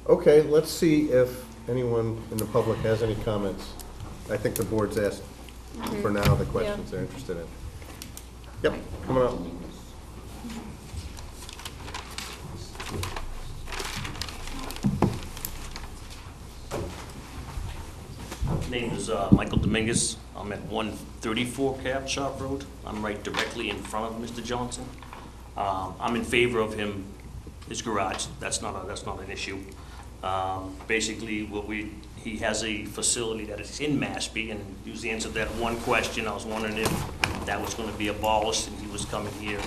Okay, let's see if anyone in the public has any comments. I think the board's asked for now the questions they're interested in. Yep, coming up. name is Michael Dominguez. I'm at 134 Cab Shop Road. I'm right directly in front of Mr. Johnson. I'm in favor of his garage. That's not an issue. Basically, he has a facility that is in Mashpee, and he was answered that one question. I was wondering if that was going to be abolished and he was coming here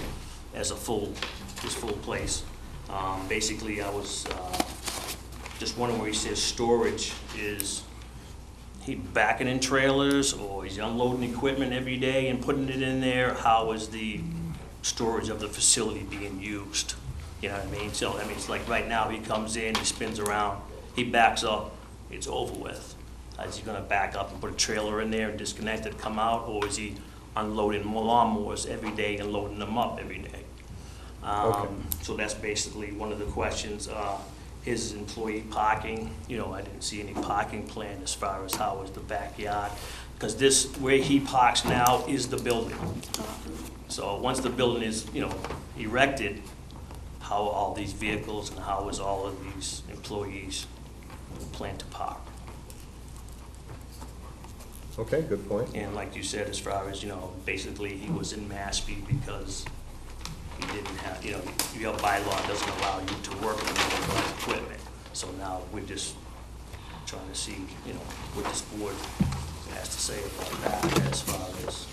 as his full place. Basically, I was just wondering where he says storage is. He backing in trailers, or he's unloading equipment every day and putting it in there? How is the storage of the facility being used? You know what I mean? So, I mean, it's like right now, he comes in, he spins around, he backs up, it's over with. Is he gonna back up and put a trailer in there and disconnect it, come out, or is he unloading lawnmowers every day and loading them up every day? Okay. So that's basically one of the questions. His employee parking, you know, I didn't see any parking plan as far as how is the backyard, because where he parks now is the building. So once the building is, you know, erected, how are all these vehicles and how is all of these employees plan to park? Okay, good point. And like you said, as far as, you know, basically he was in Mashpee because he didn't have, you know, your bylaw doesn't allow you to work with mobile equipment. So now we're just trying to see, you know, what this board has to say about that as far as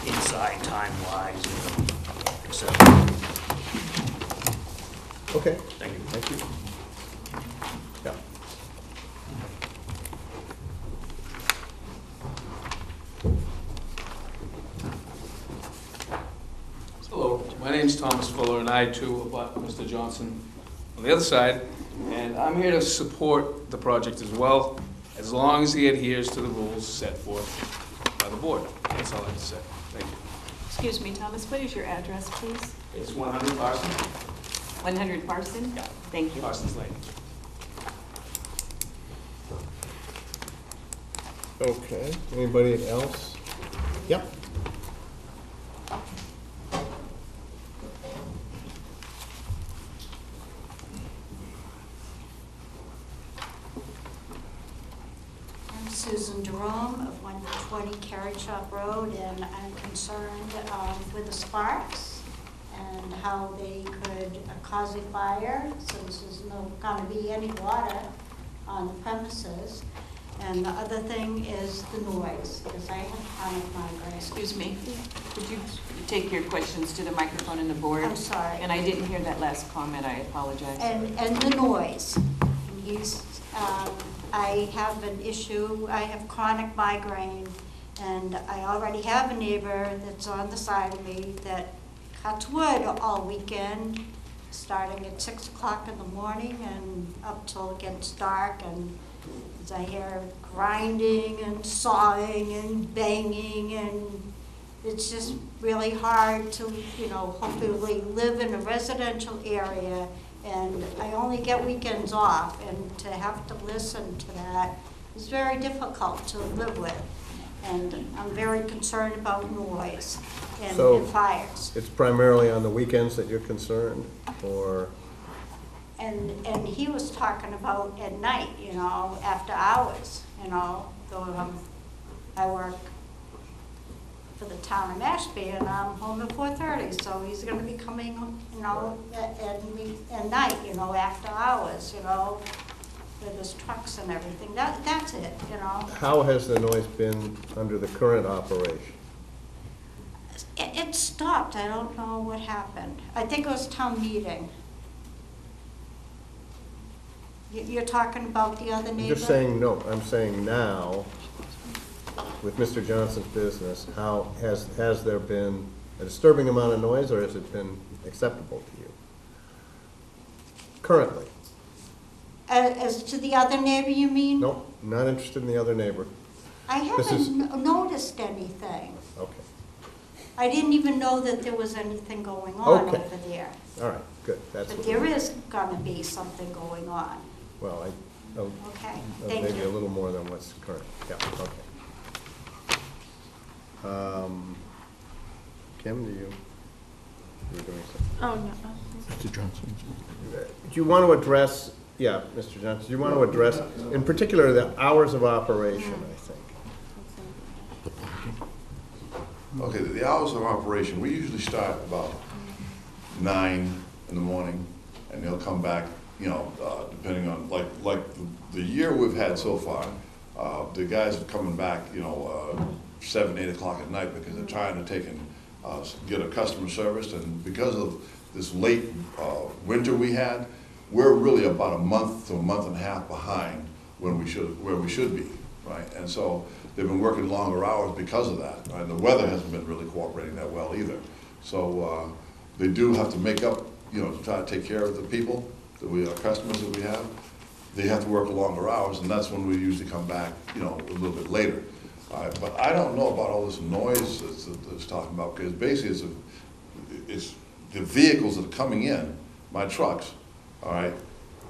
inside time-wise, et cetera. Okay, Thank you. thank you. Yeah. Hello, my name's Thomas Fuller, and I too abut Mr. Johnson on the other side, and I'm here to support the project as well, as long as he adheres to the rules set forth by the board. That's all I have to say. Thank you. Excuse me, Thomas, what is your address, please? It's 100 Parsons. 100 Parson? Yeah. Thank you. Parsons Lane. Okay, anybody else? Yep. I'm Susan Jerome of 120 Carriage Shop Road, and I'm concerned with the sparks and how they could cause a fire, since there's no going to be any water on the premises. And the other thing is the noise, because I have chronic migraine. Excuse me, could you take your questions to the microphone in the board? I'm sorry. And I didn't hear that last comment, I apologize. And the noise. I have an issue, I have chronic migraine, and I already have a neighbor that's on the side of me that cuts wood all weekend, starting at 6 o'clock in the morning and up till it gets dark, and as I hear grinding and sawing and banging, and it's just really hard to, you know, hopefully live in a residential area, and I only get weekends off, and to have to listen to that is very difficult to live with. And I'm very concerned about noise and fires. It's primarily on the weekends that you're concerned, or? And he was talking about at night, you know, after hours, you know, though I work for the town of Mashpee, and I'm home at 4:30, so he's gonna be coming, you know, at night, you know, after hours, you know, with his trucks and everything. That's it, you know. How has the noise been under the current operation? It stopped. I don't know what happened. I think it was town meeting. You're talking about the other neighbor? I'm just saying, no, I'm saying now, with Mr. Johnson's business, how has there been a disturbing amount of noise, or has it been acceptable to you? Currently? As to the other neighbor, you mean? No, not interested in the other neighbor. I haven't noticed anything. Okay, I didn't even know that there was anything going on Okay. over there. all right, good, that's. But there is gonna be something going on. Well, Okay, thank maybe a you. little more than what's current, yeah, okay. Kim, you were doing something? Oh, no. Mr. Johnson. Do you want to address Yeah, Mr. Johnson, do you want to address, in particular, the hours of operation, I think? Okay, the hours of operation, we usually start about 9 in the morning, and they'll come back, depending on, like the year we've had so far, the guys are coming back, 7, 8 o'clock at night because they're trying to take and get a customer service, and because of this late winter we had, we're really about a month to a month and a half behind where we should be, right? And so they've been working longer hours because of that, right? And the weather hasn't been really cooperating that well either. So they do have to make up, to try to take care of the people, our customers that we have. They have to work longer hours, and that's when we usually come back, a little bit later. But I don't know about all this noise that's talking about, because basically it's the vehicles that are coming in, my trucks, all right,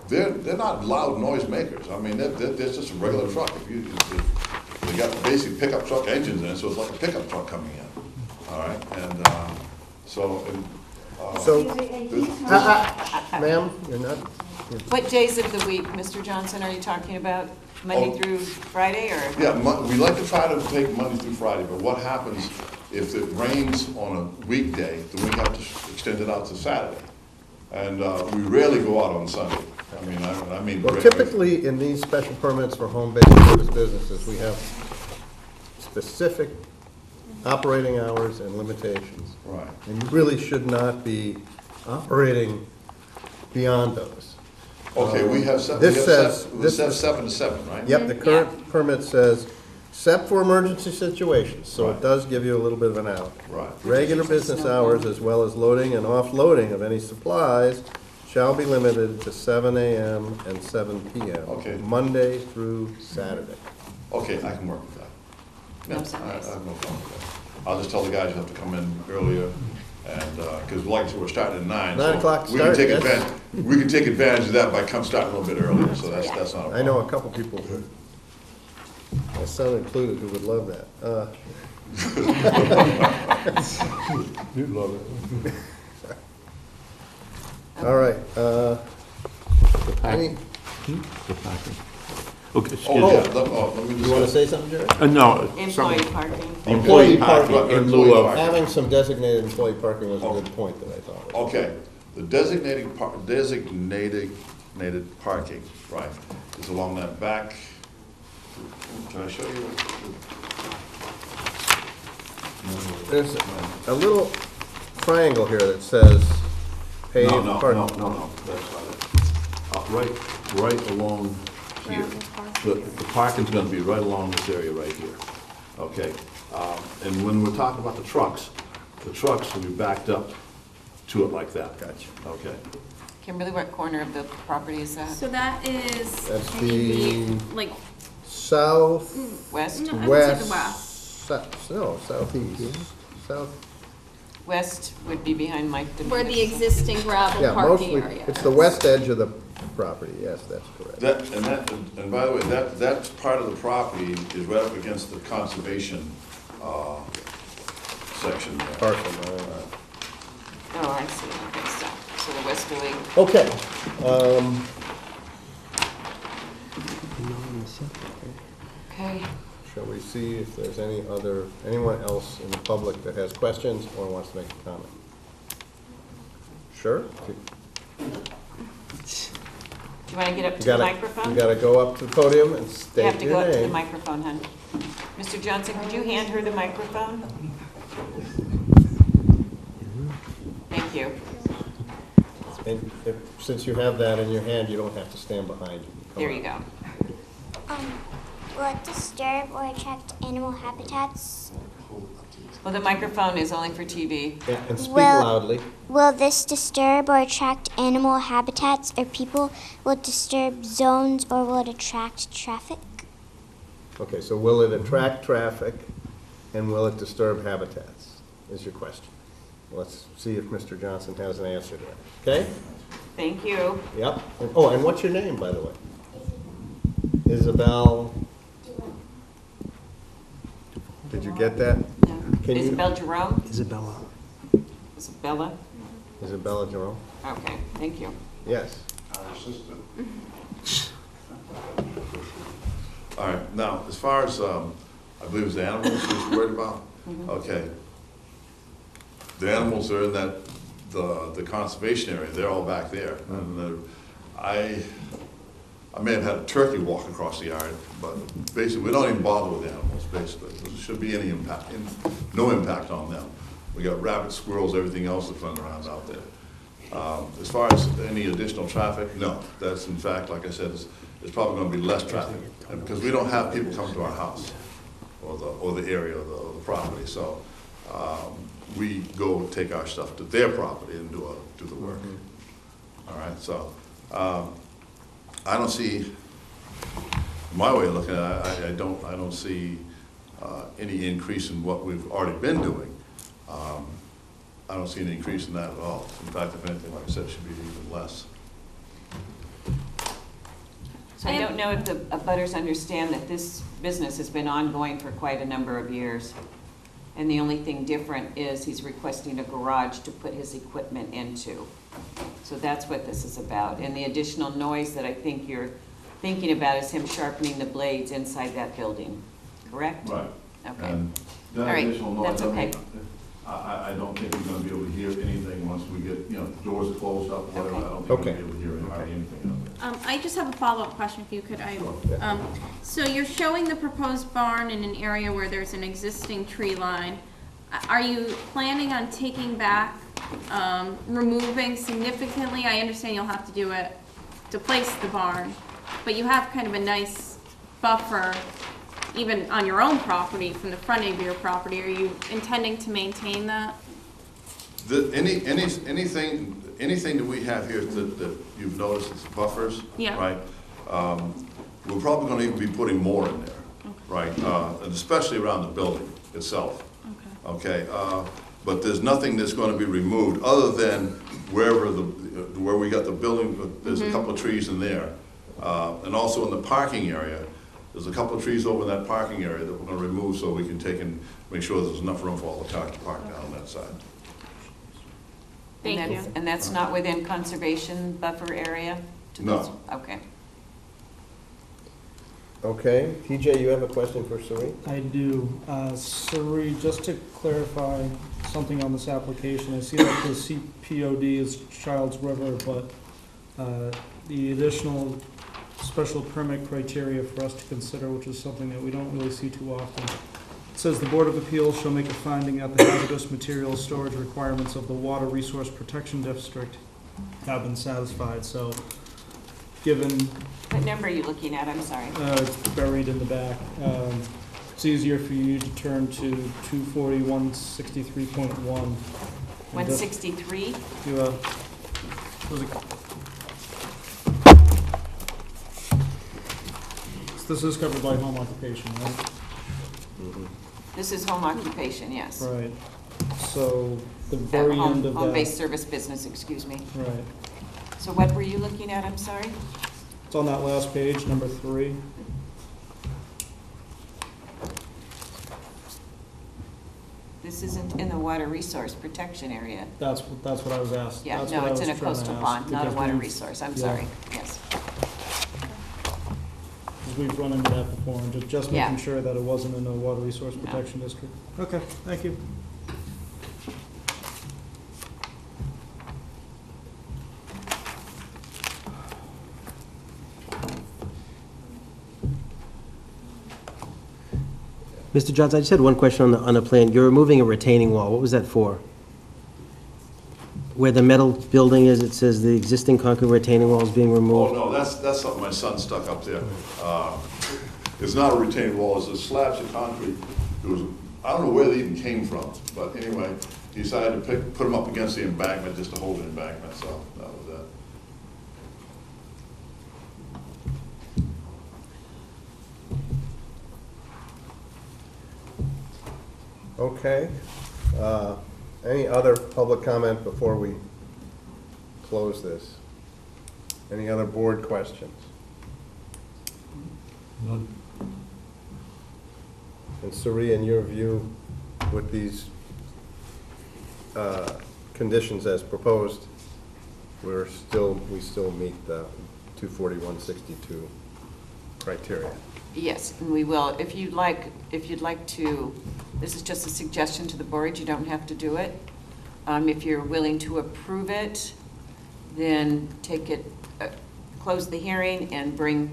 they're not loud noise makers. I mean, they're just a regular truck. They got basic pickup truck engines in it, so it's like a pickup truck coming in, all right? And Ma'am, you're not? What days of the week, Mr. Johnson, are you talking about? Monday through Friday, or? Yeah, we like to try to take Monday through Friday, but what happens if it rains on a weekday, then we have to extend it out to Saturday. And we rarely go out on Sunday. I mean. Well, typically in these special permits for home-based service businesses, we have specific operating hours and limitations. Right. And you really should not be operating beyond those. Okay, we have seven, This says 7 to 7, right? Yep, the current permit says, except for emergency situations, so it does give you a little bit of an out. Right. Regular business hours, as well as loading and offloading of any supplies, shall be limited to 7 a.m. and 7 p.m. Okay. Monday through Saturday. Okay, I can work with that. No Yeah, Sundays. I have no problem with that. I'll just tell the guys you have to come in earlier, and, because like I said, we're starting at 9. 9 o'clock we can start, take yes. advantage. We can take advantage of that by starting a little bit earlier, so that's not a problem. I know a couple people, my son included, who would love that. You love it. All right, any, The parking. Okay, excuse Oh, me. yeah, let me just. you want to say something, Jerry? No. Employee parking. Employee Employee parking parking. in lieu of, Having some designated employee parking was a good point that I thought of. Okay, the designated parking, right, is along that back, can I show you? There's a little triangle here that says paved No, parking. that's not it. Right along here. The parking's gonna be right along this area right here, okay? And when we're talking about the trucks will be backed up to it like that. Gotcha. Okay. Kimberly, what corner of the property is that? So that is That's maybe the- like, South, West? no, I would say west, the west. no, southeast, south, West would be behind Mike Where the Dominguez. existing gravel yeah, parking mostly, area it's the is. west edge of the property, yes, that's correct. And by the way, that part of the property is right up against the conservation, section there. Parcel, Oh, I see, okay, so the westerly, okay, okay. shall we see if there's anyone else in the public that has questions or wants to make a comment? Sure? Do you want to get up to You the gotta, microphone? you gotta go up to the podium and You state have to go your up to the name. microphone, hon. Mr. Johnson, could you hand her the microphone? Thank you. And since you have that in your hand, you don't have to stand behind you. Come There on. you go. Will it disturb or attract animal habitats? Well, the microphone is only for TV. Yeah, and speak Well- loudly. Will this disturb or attract animal habitats or people? Will it disturb zones or will it attract traffic? Okay, so will it attract traffic and will it disturb habitats, is your question. Let's see if Mr. Johnson has an answer to that, okay? Thank you. Yep. Oh, and what's your name, by the way? Isabel? Did you get that? No. Can you- Isabel Jerome? Isabella. Isabella? Isabella Jerome? Okay, thank you. Yes. Our assistant. All right, now, as far as, I believe it was the animals he was worried about? Okay. The animals are in that, the conservation area, they're all back there. And I may have had a turkey walk across the yard, but basically, we don't even bother with the animals, basically. There shouldn't be any impact, no impact on them. We got rabbits, squirrels, everything else that's running around out there. As far as any additional traffic, no. That's in fact, like I said, it's probably gonna be less traffic. And because we don't have people coming to our house or the area of the property, so we go take our stuff to their property and do the work. All right, so I don't see, my way of looking at it, I don't see any increase in what we've already been doing. I don't see any increase in that at all. In fact, if anything, like I said, it should be even less. So I don't know if the abutters understand that this business has been ongoing for quite a number of years. And the only thing different is he's requesting a garage to put his equipment into. So that's what this is about. And the additional noise that I think you're thinking about is him sharpening the blades inside that building, correct? Right. Okay. And All that right, additional noise, that's okay. I don't think we're gonna be able to hear anything once we get, doors are closed up, whatever. I don't think we'll be able to hear hardly anything out there. I just have a follow-up question if you could. So you're showing the proposed barn in an area where there's an existing tree line. Are you planning on taking back, removing significantly? I understand you'll have to do it to place the barn, but you have kind of a nice buffer even on your own property from the front of your property. Are you intending to maintain that? Anything that we have here that you've noticed is buffers, Yeah. right? We're probably gonna even be putting more in there, right? And especially around the building itself. Okay, but there's nothing that's gonna be removed other than where we got the building, there's a couple of trees in there. And also in the parking area, there's a couple of trees over in that parking area that we're gonna remove so we can take and make sure there's enough room for all the cars to park down on that side. Thank you. And that's not within conservation buffer area? No. Okay. Okay, TJ, you have a question for Suri? I do. Suri, just to clarify something on this application, I see that the CPOD is Childs River, but the additional special permit criteria for us to consider, which is something that we don't really see too often. It says the Board of Appeals shall make a finding that the hazardous materials storage requirements of the Water Resource Protection District have been satisfied. So, given What number are you looking at? I'm sorry. it's buried in the back, it's easier for you to turn to 24163.1. 163? This is covered by home occupation, right? This is home occupation, yes. Right. So the very end of that. Home-based service business, excuse me. Right. So what were you looking at? I'm sorry? It's on that last page, number 3. This isn't in the water resource protection area. That's what I was asked. Yeah, That's no, what I it's in a was trying to coastal ask, pond, not a because water we've- resource. I'm yeah, sorry. Yes. because we've run into that before, and just Yeah. making sure that it wasn't in a water resource No. protection district. Okay, thank you. Mr. Johnson, I just had one question on the plan. You're removing a retaining wall. What was that for? Where the metal building is, it says the existing concrete retaining wall is being Oh, removed. no, that's something my son stuck up there. It's not a retaining wall, it's a slabs of concrete. It was, I don't know where they even came from, but anyway, he decided to put them up against the embankment just to hold the embankment, so that was that. Okay. Any other public comment before we close this? Any other board questions? None. And Suri, in your view, with these conditions as proposed, we still meet the 24162 criteria. Yes, and we will. If you'd like to, this is just a suggestion to the board, you don't have to do it. If you're willing to approve it, then close the hearing and bring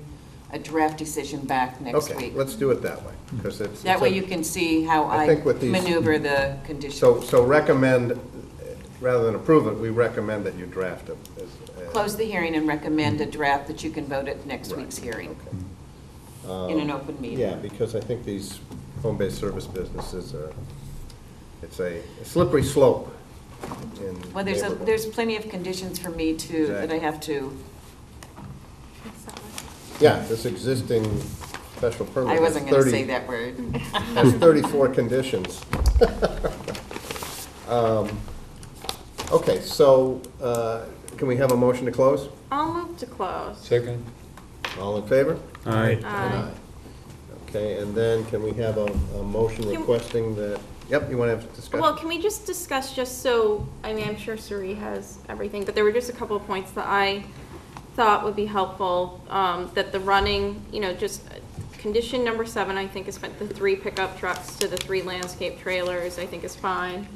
a draft decision back next Okay, week. let's do it that way, because it's. That way you can see how I I think with these- maneuver the conditions. So recommend, rather than approve it, we recommend that you draft it. Close the hearing and recommend a draft that you can vote at next Right. week's hearing Okay. in an open meeting. Yeah, because I think these home-based service businesses are, it's a slippery slope in Well, neighborhoods. there's plenty of conditions for me too, that I have to, Yeah, this existing special permit. I has wasn't gonna 30 say that word. Has 34 conditions. Okay, so can we have a motion to close? I'll move to close. Second? All in favor? Aye. Aye. Okay, and then can we have a motion Can- requesting that, yep, you want to have a discussion? Well, can we just discuss, just so, I mean, I'm sure Suri has everything, but there were just a couple of points that I thought would be helpful, that the running, just condition number 7, I think is fine. The 3 pickup trucks to the 3 landscape trailers, I think is fine,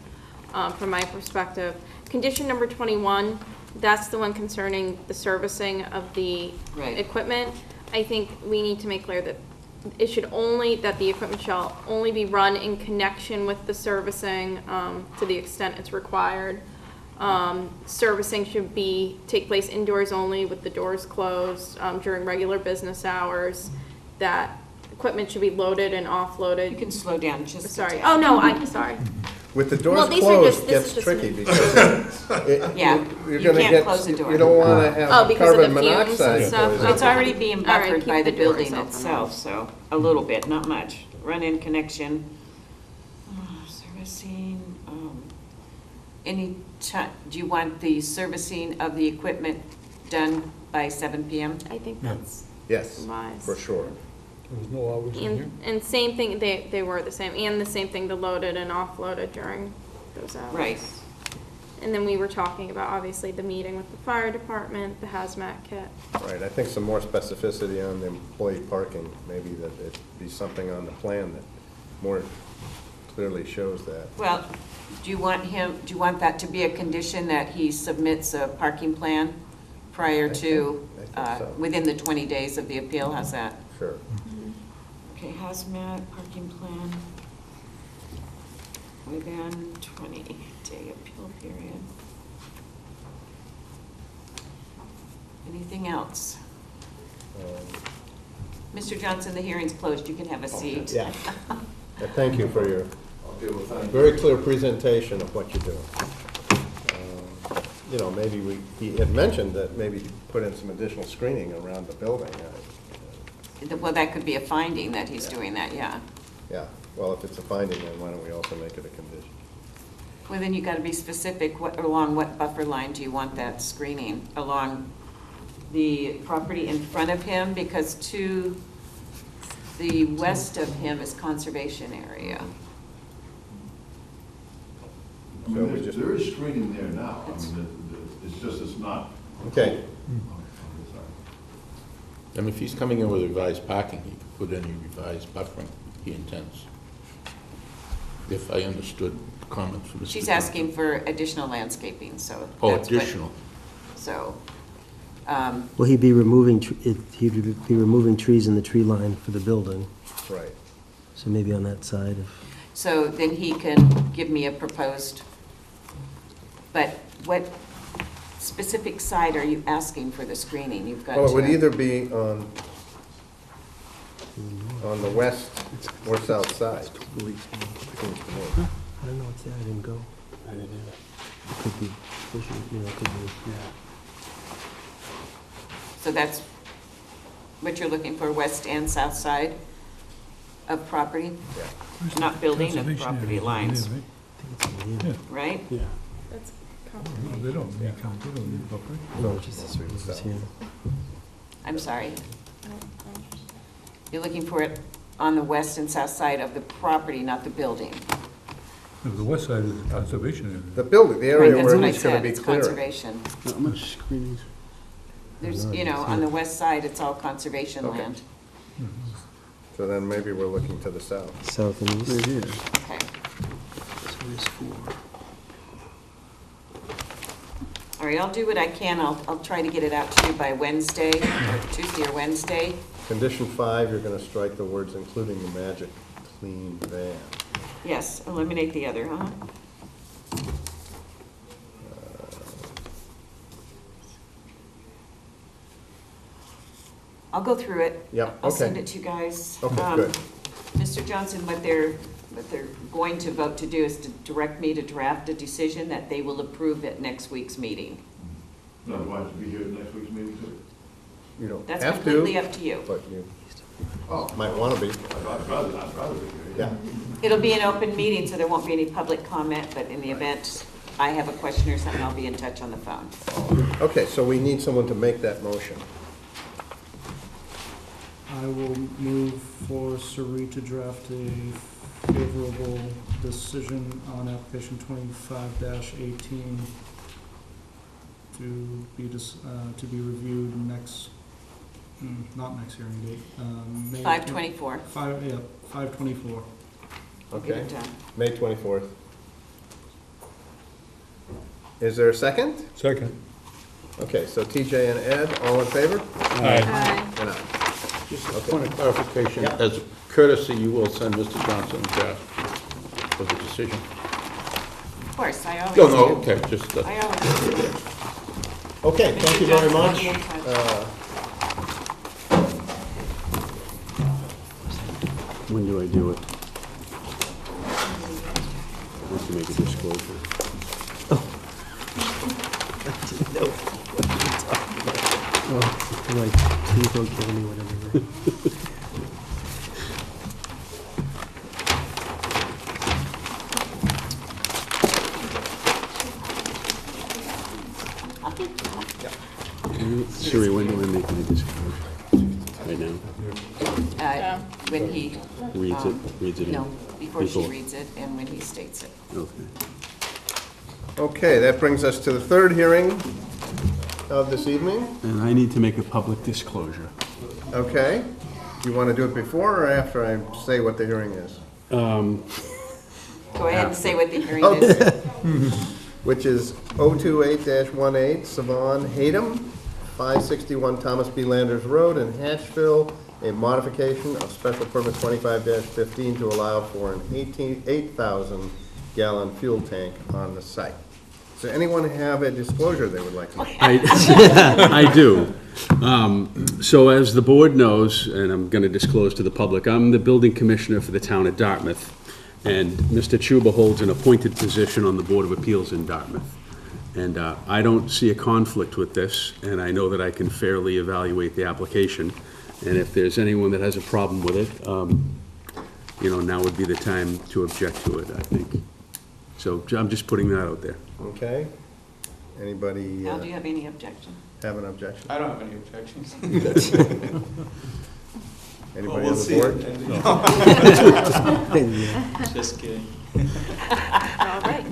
from my perspective. Condition number 21, that's the one concerning the servicing of the Right. equipment. I think we need to make clear that that the equipment shall only be run in connection with the servicing, to the extent it's required. Servicing should take place indoors only with the doors closed, during regular business hours. That equipment should be loaded and offloaded. You can slow down just a Sorry, tad. oh, no, I'm sorry. With the Well, doors these are closed, just- this gets is just tricky me. because Yeah, you're you gonna can't get, close the door. you don't want to Oh, have because of carbon the fumes and monoxide stuff? poisoning. It's already being All right, buffered keep by the the doors building open. itself, so a little bit, not much. Run-in connection, servicing, any time, do you want the servicing of the equipment done by 7 PM? I think that's Yes, wise. for sure. There was no hours in here? And same thing, they were the same, and the same thing, the loaded and offloaded during those hours. Right. And then we were talking about, obviously, the meeting with the fire department, the hazmat kit. Right, I think some more specificity on the employee parking, maybe that it be something on the plan that more clearly shows that. Well, do you want that to be a condition that he submits a parking plan prior to, I think so. within the 20 days of the appeal? How's that? Sure. Okay, hazmat, parking plan, within 20-day appeal period. Anything else? Mr. Johnson, the hearing's closed, you can have a seat. Yeah. Thank you for your Okay, well, thank you. very clear presentation of what you're doing. Maybe he had mentioned that maybe put in some additional screening around the building. Well, that could be a finding that he's doing that, yeah. Yeah, well, if it's a finding, then why don't we also make it a condition? Well, then you gotta be specific, along what buffer line do you want that screening? Along the property in front of him, because to the west of him is conservation area. I So mean, we just- there is screening there now. I mean, it's just, it's not. Okay. Okay, sorry. And if he's coming in with revised parking, he could put any revised buffering he intends. If I understood the comments from Mr. She's Johnson. asking for additional landscaping, so. Oh, that's what- additional. So, Will he be removing, he'd be removing trees in the tree line for the building, Right. so maybe on that side of, so then he can give me a proposed, but what specific side are you asking for the screening? You've got to. Well, it would either be on the west or south side. I don't know what's there, I didn't go. I didn't either. It could be, it could be, So that's what you're looking for, west and south side of property? Not building, of Conservation property area, lines, yeah, right? Yeah. That's right? No, they don't need buffer. No, just the street itself. yeah. I'm sorry. You're looking for it on the west and south side of the property, not the building. No, the west side is the conservation area. The building, the Right, area that's where what I he's going said, to be it's clearing. conservation. How much screenings? There's, you know, on the west side, it's all conservation Okay. land. So then maybe we're looking to the south. South and east. Okay. All right, I'll do what I can. I'll try to get it out to you by Wednesday, or Tuesday or Wednesday. Condition 5, you're going to strike the words including the Magic Clean van. Yes, eliminate the other, huh? I'll go through it. Yep, I'll send okay. it to you guys. Okay, good. Mr. Johnson, what they're going to vote to do is to direct me to draft a decision that they will approve at next week's meeting. No, do I have to be here at next week's meeting too? You don't That's have to. completely up to you. But you might want to be. I'd rather be here. Yeah. It'll be an open meeting, so there won't be any public comment, but in the event I have a question or something, I'll be in touch on the phone. Okay, so we need someone to make that motion. I will move for Suri to draft a favorable decision on application 25-18 to be reviewed next, not next hearing date, May. 5/24. 5/24. We'll get Okay, it done. May 24th. Is there a second? Second. Okay, so TJ and Ed, all in favor? Aye. And aye. Just a Okay. point of clarification, Yep. as courtesy, you will send Mr. Johnson a draft for the decision? Of course, I always No, do. no, okay, just, I always do. Okay, thank you very Mr. Johnson, much. I'll be in touch. When do I do it? I have to make a disclosure. Like, Tebow County, whatever. Siri, when do I make my disclosure? Right now? When he. Reads it in? No, before she Before. reads it and when he states it. Okay. Okay, that brings us to the third hearing of this evening. And I need to make a public disclosure. Okay. Do you want to do it before or after I say what the hearing is? Go ahead and say what the hearing is. Which is 028-18 Savon Hatem, 561 Thomas B. Landers Road in Hatchville, a modification of special permit 25-15 to allow for an 8,000-gallon fuel tank on the site. Does anyone have a disclosure they would like to make? I do. So as the board knows, and I'm going to disclose to the public, I'm the building commissioner for the town of Dartmouth. And Mr. Chuba holds an appointed position on the Board of Appeals in Dartmouth. And I don't see a conflict with this, and I know that I can fairly evaluate the application. And if there's anyone that has a problem with it, now would be the time to object to it, I think. So I'm just putting that out there. Okay. Anybody Al, do you have any objection? have an objection? I don't have any objections. Anybody on the board? Just kidding. All right.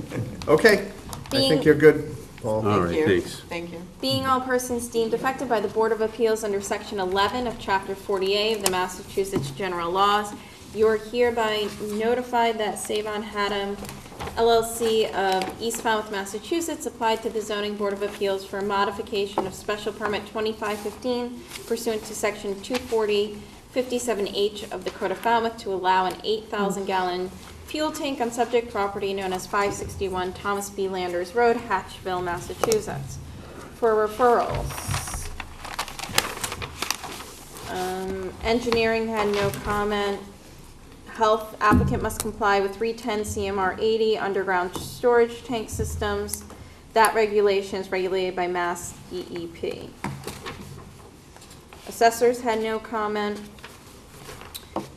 Okay, I think you're good, Paul. All Thank right, you. thanks. Thank you. Being all persons deemed affected by the Board of Appeals under Section 11 of Chapter 48 of the Massachusetts General Laws, you are hereby notified that Savon Hatem LLC of East Falmouth, Massachusetts applied to the Zoning Board of Appeals for a modification of Special Permit 2515 pursuant to Section 240-57H of the Code of Falmouth to allow an 8,000-gallon fuel tank on subject property known as 561 Thomas B. Landers Road, Hatchville, Massachusetts. For referrals, engineering had no comment. Health applicant must comply with 310 CMR 80 underground storage tank systems. That regulation is regulated by Mass DEP. Assessors had no comment.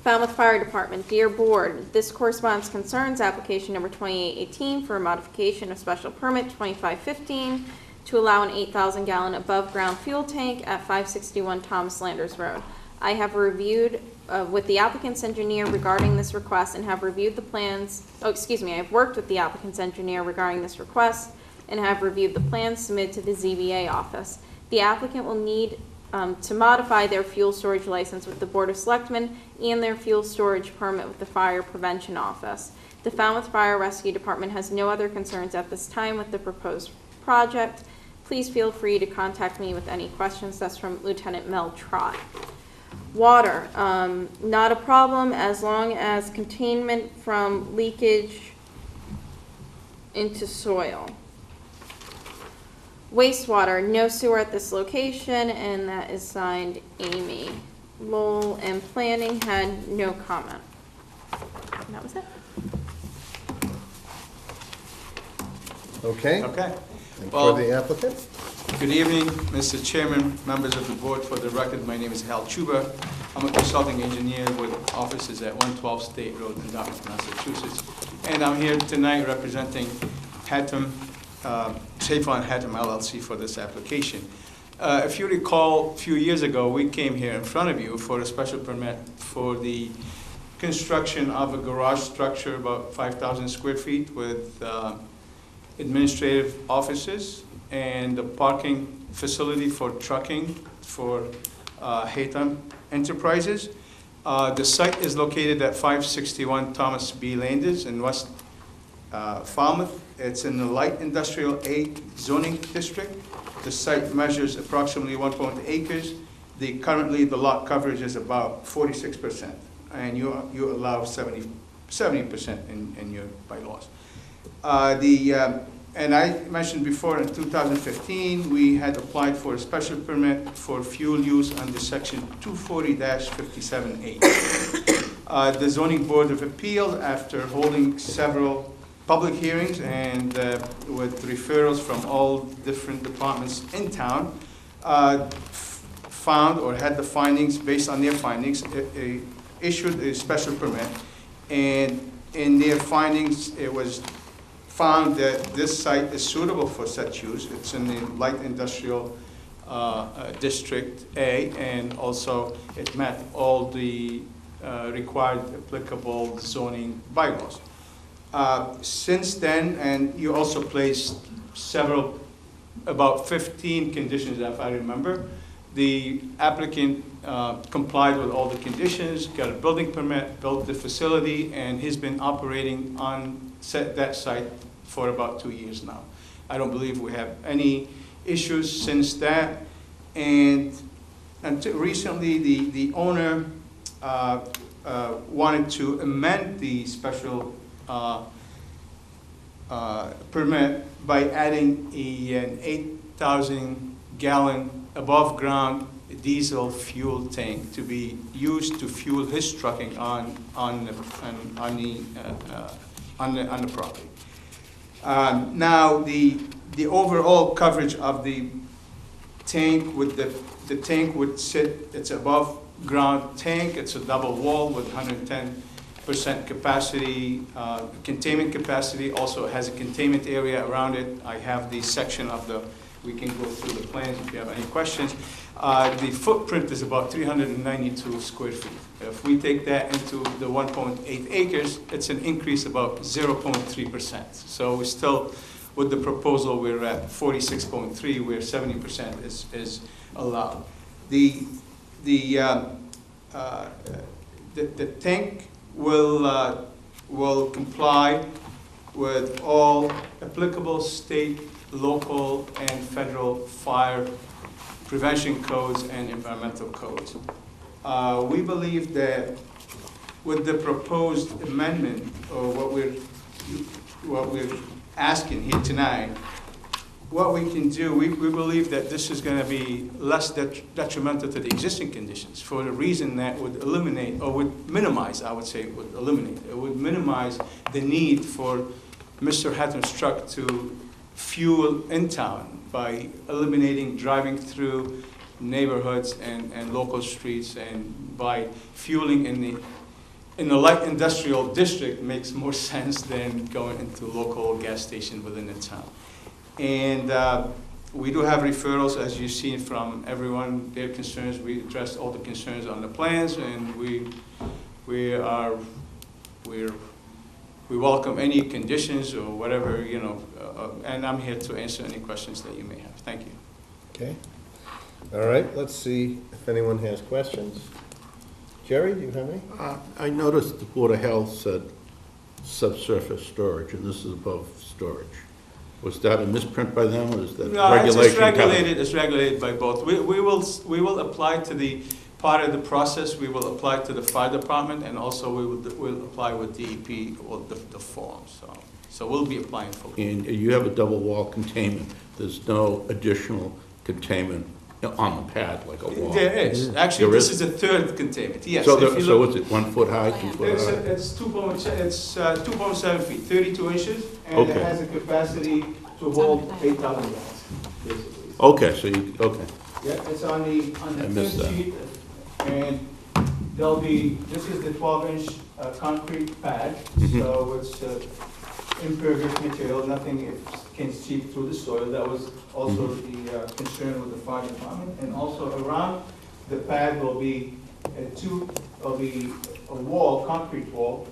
Falmouth Fire Department, dear board, this corresponds concerns application number 2818 for a modification of special permit 2515 to allow an 8,000-gallon above-ground fuel tank at 561 Thomas Landers Road. I have reviewed with the applicant's engineer regarding this request and have reviewed the plans, I have worked with the applicant's engineer regarding this request and have reviewed the plans submitted to the ZBA office. The applicant will need to modify their fuel storage license with the Board of Selectmen and their fuel storage permit with the Fire Prevention Office. The Falmouth Fire Rescue Department has no other concerns at this time with the proposed project. Please feel free to contact me with any questions. That's from Lieutenant Mel Trott. Water, not a problem as long as containment from leakage into soil. Wastewater, no sewer at this location, and that is signed Amy Lowell, and planning had no comment. And that was it. Okay? Okay. And Well- for the applicant? Good evening, Mr. Chairman, members of the board. For the record, my name is Hal Chuba. I'm a consulting engineer with offices at 112 State Road in Dartmouth, Massachusetts. And I'm here tonight representing Hatem, Safe-On Hatem LLC for this application. If you recall, a few years ago, we came here in front of you for a special permit for the construction of a garage structure about 5,000 square feet with administrative offices and a parking facility for trucking for Hatem Enterprises. The site is located at 561 Thomas B. Landers in West Falmouth. It's in the light industrial A zoning district. The site measures approximately 1.8 acres. Currently, the lot coverage is about 46%, and you allow 70% in your bylaws. And I mentioned before, in 2015, we had applied for a special permit for fuel use under section 240-57A. The Zoning Board of Appeal, after holding several public hearings and with referrals from all different departments in town, found or had the findings, based on their findings, issued a special permit. And in their findings, it was found that this site is suitable for such use. It's in the light industrial district A, and also it met all the required applicable zoning bylaws. Since then, and you also placed about 15 conditions, if I remember. The applicant complied with all the conditions, got a building permit, built the facility, and he's been operating on that site for about 2 years now. I don't believe we have any issues since that. And until recently, the owner wanted to amend the special permit by adding an 8,000 gallon above ground diesel fuel tank to be used to fuel his trucking on the property. Now the overall coverage of the tank the tank would sit, it's above ground tank, it's a double wall with 110% capacity, containment capacity, also has a containment area around it. I have the section of we can go through the plans if you have any questions. The footprint is about 392 square feet. If we take that into the 1.8 acres, it's an increase about 0.3%. So we're still, with the proposal, we're at 46.3, where 70% is allowed. The tank will comply with all applicable state, local, and federal fire prevention codes and environmental codes. We believe that with the proposed amendment, or what we're asking here tonight, what we can do, we believe that this is going to be less detrimental to the existing conditions for the reason that would eliminate, or would minimize, I would say it would eliminate, it would minimize the need for Mr. Hatem's truck to fuel in town by eliminating driving through neighborhoods and local streets, and by fueling in the light industrial district makes more sense than going into local gas station within the town. And we do have referrals, as you've seen from everyone, their concerns. We addressed all the concerns on the plans, and we welcome any conditions or whatever, and I'm here to answer any questions that you may have. Thank you. Okay. All right, let's see if anyone has questions. Jerry, do you have any? I noticed the Board of Health said subsurface storage, and this is above storage. Was that a misprint by them, or is that No, it's regulation covered? regulated, it's regulated by both. We will apply to the, part of the process, we will apply to the fire department, and also we'll apply with DEP or the form, so we'll be applying for it. And you have a double wall containment. There's no additional containment on the pad, like a wall? There is, actually, There this is? is the third containment, yes. So, If you so look- what's it, 1 foot high, 2 foot high? It's 2.7 feet, 32 inches, and it Okay. has a capacity to hold 8,000 gallons, basically. Okay, so you, okay. Yeah, it's on the I missed fifth that. sheet, and there'll be, this is the 12-inch concrete pad, Mhm. so it's impervious material, nothing can seep through the soil. That was also Mm-hmm. the concern with the fire department. And also around the pad will be a wall, concrete wall,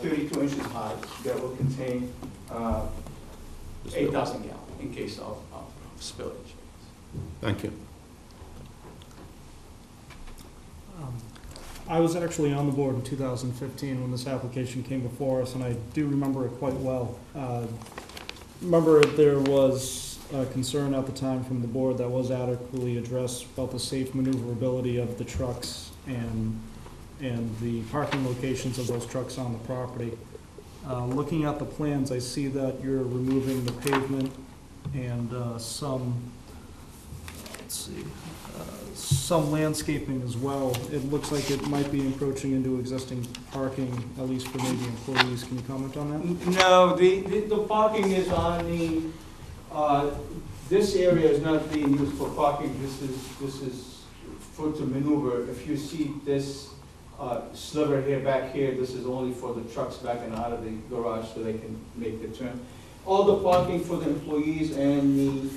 32 inches high, that will contain 8,000 gallons in case of spillage. Thank you. I was actually on the board in 2015 when this application came before us, and I do remember it quite well. Remember, there was a concern at the time from the board that was adequately addressed about the safe maneuverability of the trucks and the parking locations of those trucks on the property. Looking at the plans, I see that you're removing the pavement and some landscaping as well. It looks like it might be encroaching into existing parking, at least for maybe employees. Can you comment on that? No, the parking is on the, this area is not being used for parking. This is for to maneuver. If you see this sliver here, back here, this is only for the trucks backing out of the garage so they can make the turn. All the parking for the employees and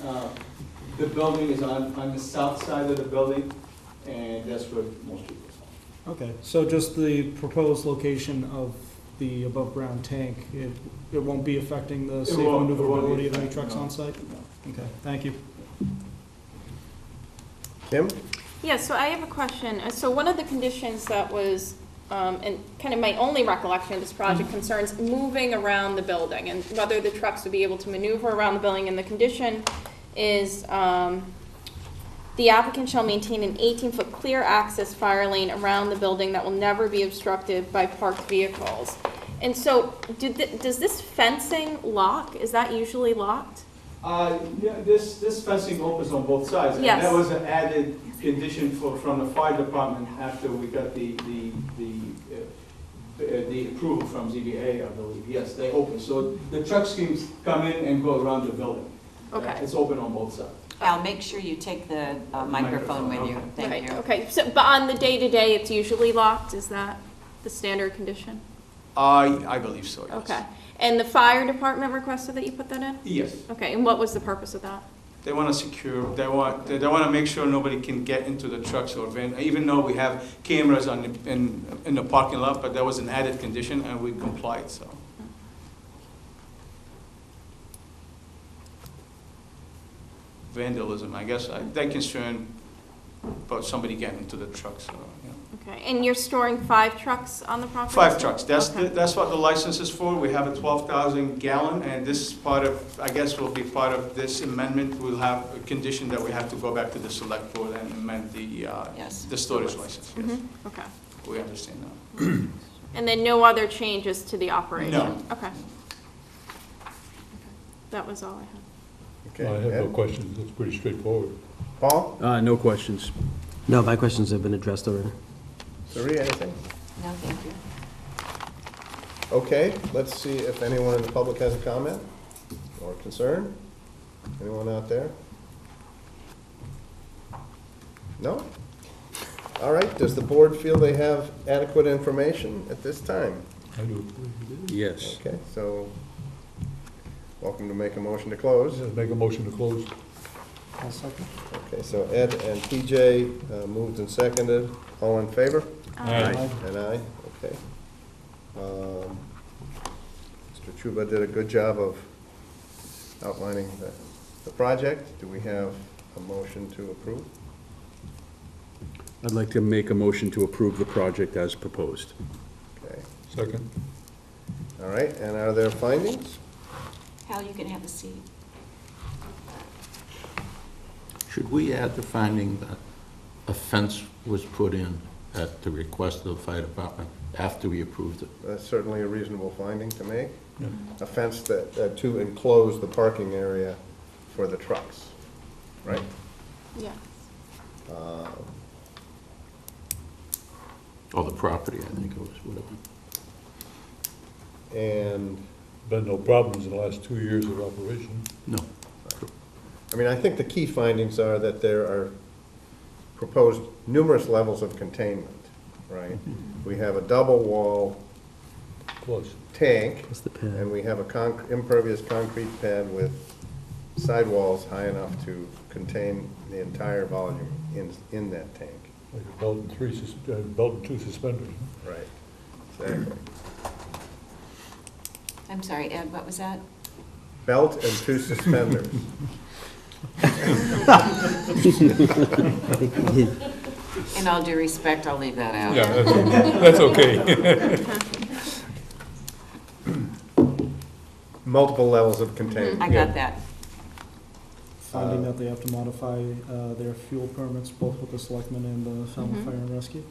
the building is on the south side of the building, and that's where most people are. Okay, so just the proposed location of the above-ground tank, it won't be affecting the safe won't be maneuverability of any affecting, trucks no. on site? Okay, thank you. Kim? Yeah, so I have a question. So one of the conditions that was, and kind of my only recollection of this project concerns moving around the building and whether the trucks would be able to maneuver around the building. And the condition is, the applicant shall maintain an 18-foot clear access fire lane around the building that will never be obstructed by parked vehicles. And so, does this fencing lock? Is that usually locked? Yeah, this fencing opens on both sides. Yes. And that was an added condition from the fire department after we got the approval from ZBA, I believe. Yes, they open. So the trucks can come in and go around the building. Okay. It's open on both sides. Al, make sure you take the microphone with you. Thank Right, you. okay. So, but on the day-to-day, it's usually locked? Is that the standard condition? I believe so, yes. Okay. And the fire department requested that you put that in? Yes. Okay, and what was the purpose of that? They want to secure, they want to make sure nobody can get into the trucks or van, even though we have cameras in the parking lot, but that was an added condition and we complied, so. Vandalism, I guess, they're concerned about somebody getting into the trucks, so, yeah. Okay, and you're storing 5 trucks on the property? 5 trucks, Okay. that's what the license is for. We have a 12,000 gallon, and this is part of, I guess will be part of this amendment. We'll have a condition that we have to go back to the select board and amend Yes. the storage license, yes. Mhm, okay. We understand that. And then no other changes to the operation? No. Okay. That was all I had. Okay. I have no Ed? questions, it's pretty straightforward. Paul? No questions. No, my questions have been addressed already. Sari, anything? No, thank you. Okay, let's see if anyone in the public has a comment or concern. Anyone out there? No? All right, does the board feel they have adequate information at this time? I do. Yes. Okay, so, welcome to make a motion to close. Make a motion to close. I'll second. Okay, so Ed and PJ moved and seconded. All in favor? Aye. And I, okay. Mr. Chuba did a good job of outlining the project. Do we have a motion to approve? I'd like to make a motion to approve the project as proposed. Okay, Second. all right, and are there findings? Hal, you can have a seat. Should we add the finding that a fence was put in at the request of the fire department after we approved it? That's certainly a reasonable finding to make. A fence that, to enclose the parking area for the trucks, right? Yeah. Or the property, I think it was, whatever. And, Been no problems in the last 2 years of operation. No. I mean, I think the key findings are that there are proposed numerous levels of containment, right? We have a double wall Close. tank, What's the pad? and we have a impervious concrete pad with sidewalls high enough to contain the entire volume in that tank. Like a belt and two suspenders. Right, exactly. I'm sorry, Ed, what was that? Belt and 2 suspenders. In all due respect, I'll leave that out. Yeah, that's okay. Multiple levels of containment. I got that. Finding that they have to modify their fuel permits, both with the selectmen and the Falmouth Fire and Rescue.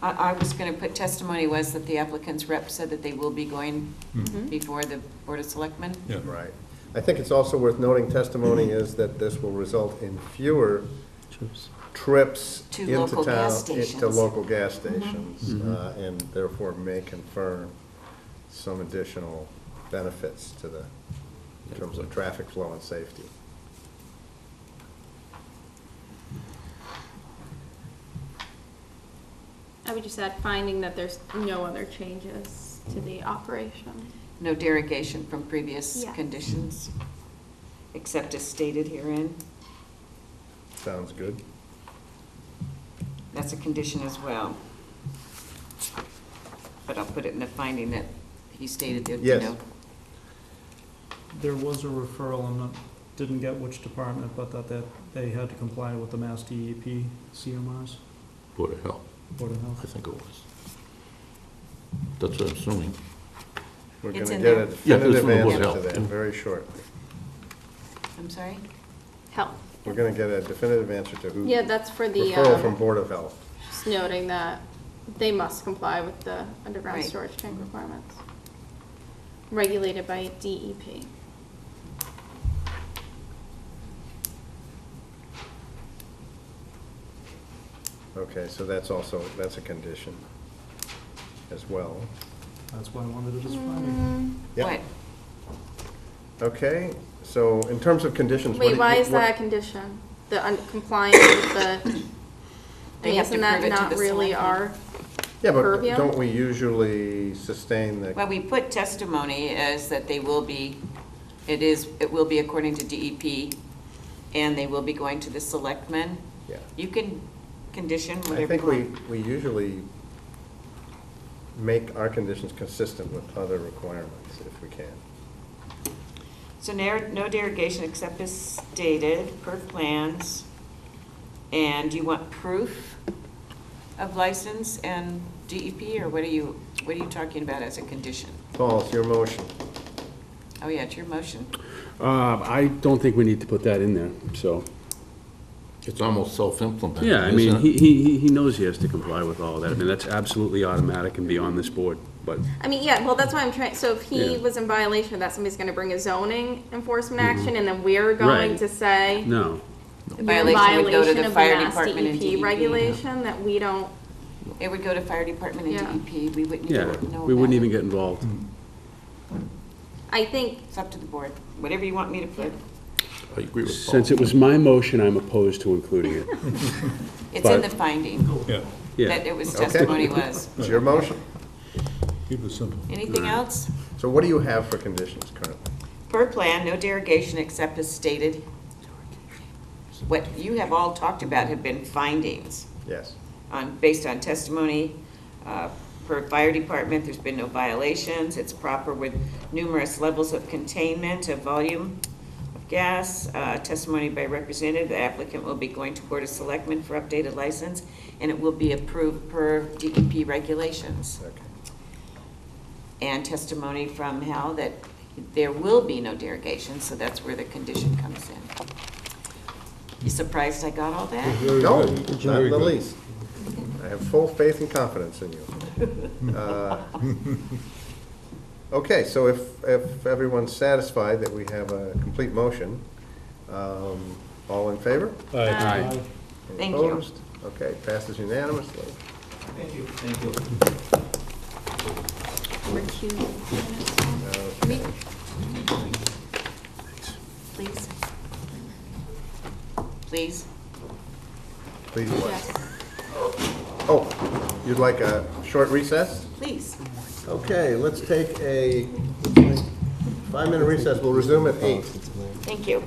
I was going to put testimony was that the applicant's rep said that they will be going before the Board of Selectmen. Yeah. Right. I think it's also worth noting testimony is that this will result in fewer trips To into local town, gas to stations. local gas stations, and therefore may confer some additional benefits to the, in terms of traffic flow and safety. I would just add finding that there's no other changes to the operation. No derogation from previous Yes. conditions, except as stated herein. Sounds good. That's a condition as well. But I'll put it in the finding that he stated that, you Yes. know. There was a referral, didn't get which department, but that they had to comply with the Mass DEP CMRs, Board of Health, Board of I Health. think it was. That's what I'm assuming. We're It's going to in get a there. Yeah, it's definitive from the Board of answer to Health, that yeah. very shortly. I'm sorry? Help. We're going to get a definitive answer to who. Yeah, that's for the, Referral from Board of Health. just noting that they must comply with the underground Right. storage tank requirements. Regulated by DEP. Okay, so that's also, that's a condition as well. That's why I wanted it as finding. Yep. What? Okay, so in terms of conditions. what do Wait, you- why is what- that a condition? The compliance with the, I They mean, have to isn't that prove it to not the really selectmen. our Yeah, but purview? don't we usually sustain the, Well, we put testimony as that they will be, it will be according to DEP, and they will be going to the selectmen. yeah. You can condition I whatever think you want. we usually make our conditions consistent with other requirements if we can. So no derogation except as stated per plans. And you want proof of license and DEP, or what are you talking about as a condition? Paul, it's your motion. Oh, yeah, it's your motion. I don't think we need to put that in there, so. It's almost self-implementing, Yeah, I mean, isn't it? he knows he has to comply with all of that. I mean, that's absolutely automatic and beyond this board, but, I mean, yeah, well, that's why I'm trying, so if he Yeah. was in violation of that, somebody's gonna bring a zoning enforcement action, and then we're going Right. to say no. you're in Violation would go to violation the of the fire Mass department and DEP DEP. regulation, that we don't, It would go to fire department and Yeah. DEP. We wouldn't Yeah, even know we wouldn't about even it. get involved. I think, It's up to the board. Whatever you want me to put. I agree with Paul. Since it was my motion, I'm opposed to including it. It's in But- the finding Yeah, Yeah. that it was Okay. testimony was. It's your motion. keep it simple. Anything else? So what do you have for conditions currently? Per plan, no derogation except as stated. What you have all talked about have been findings Yes. based on testimony. Per fire department, there's been no violations. It's proper with numerous levels of containment of volume of Gas, testimony by representative, the applicant will be going to Board of Selectmen for updated license, and it will be approved per DEP regulations. And testimony from Hal that there will be no derogation, so that's where the condition comes in. You surprised I got all that? No, not in the least. I have full faith and confidence in you. Okay, so if everyone's satisfied that we have a complete motion, all in favor? Aye. Any Thank you. opposed? Okay, passes unanimously. Thank you. Thank you. Please. Please. Please what? Oh, you'd like a short recess? Please. Okay, let's take a 5-minute recess. We'll resume at 8. Thank you.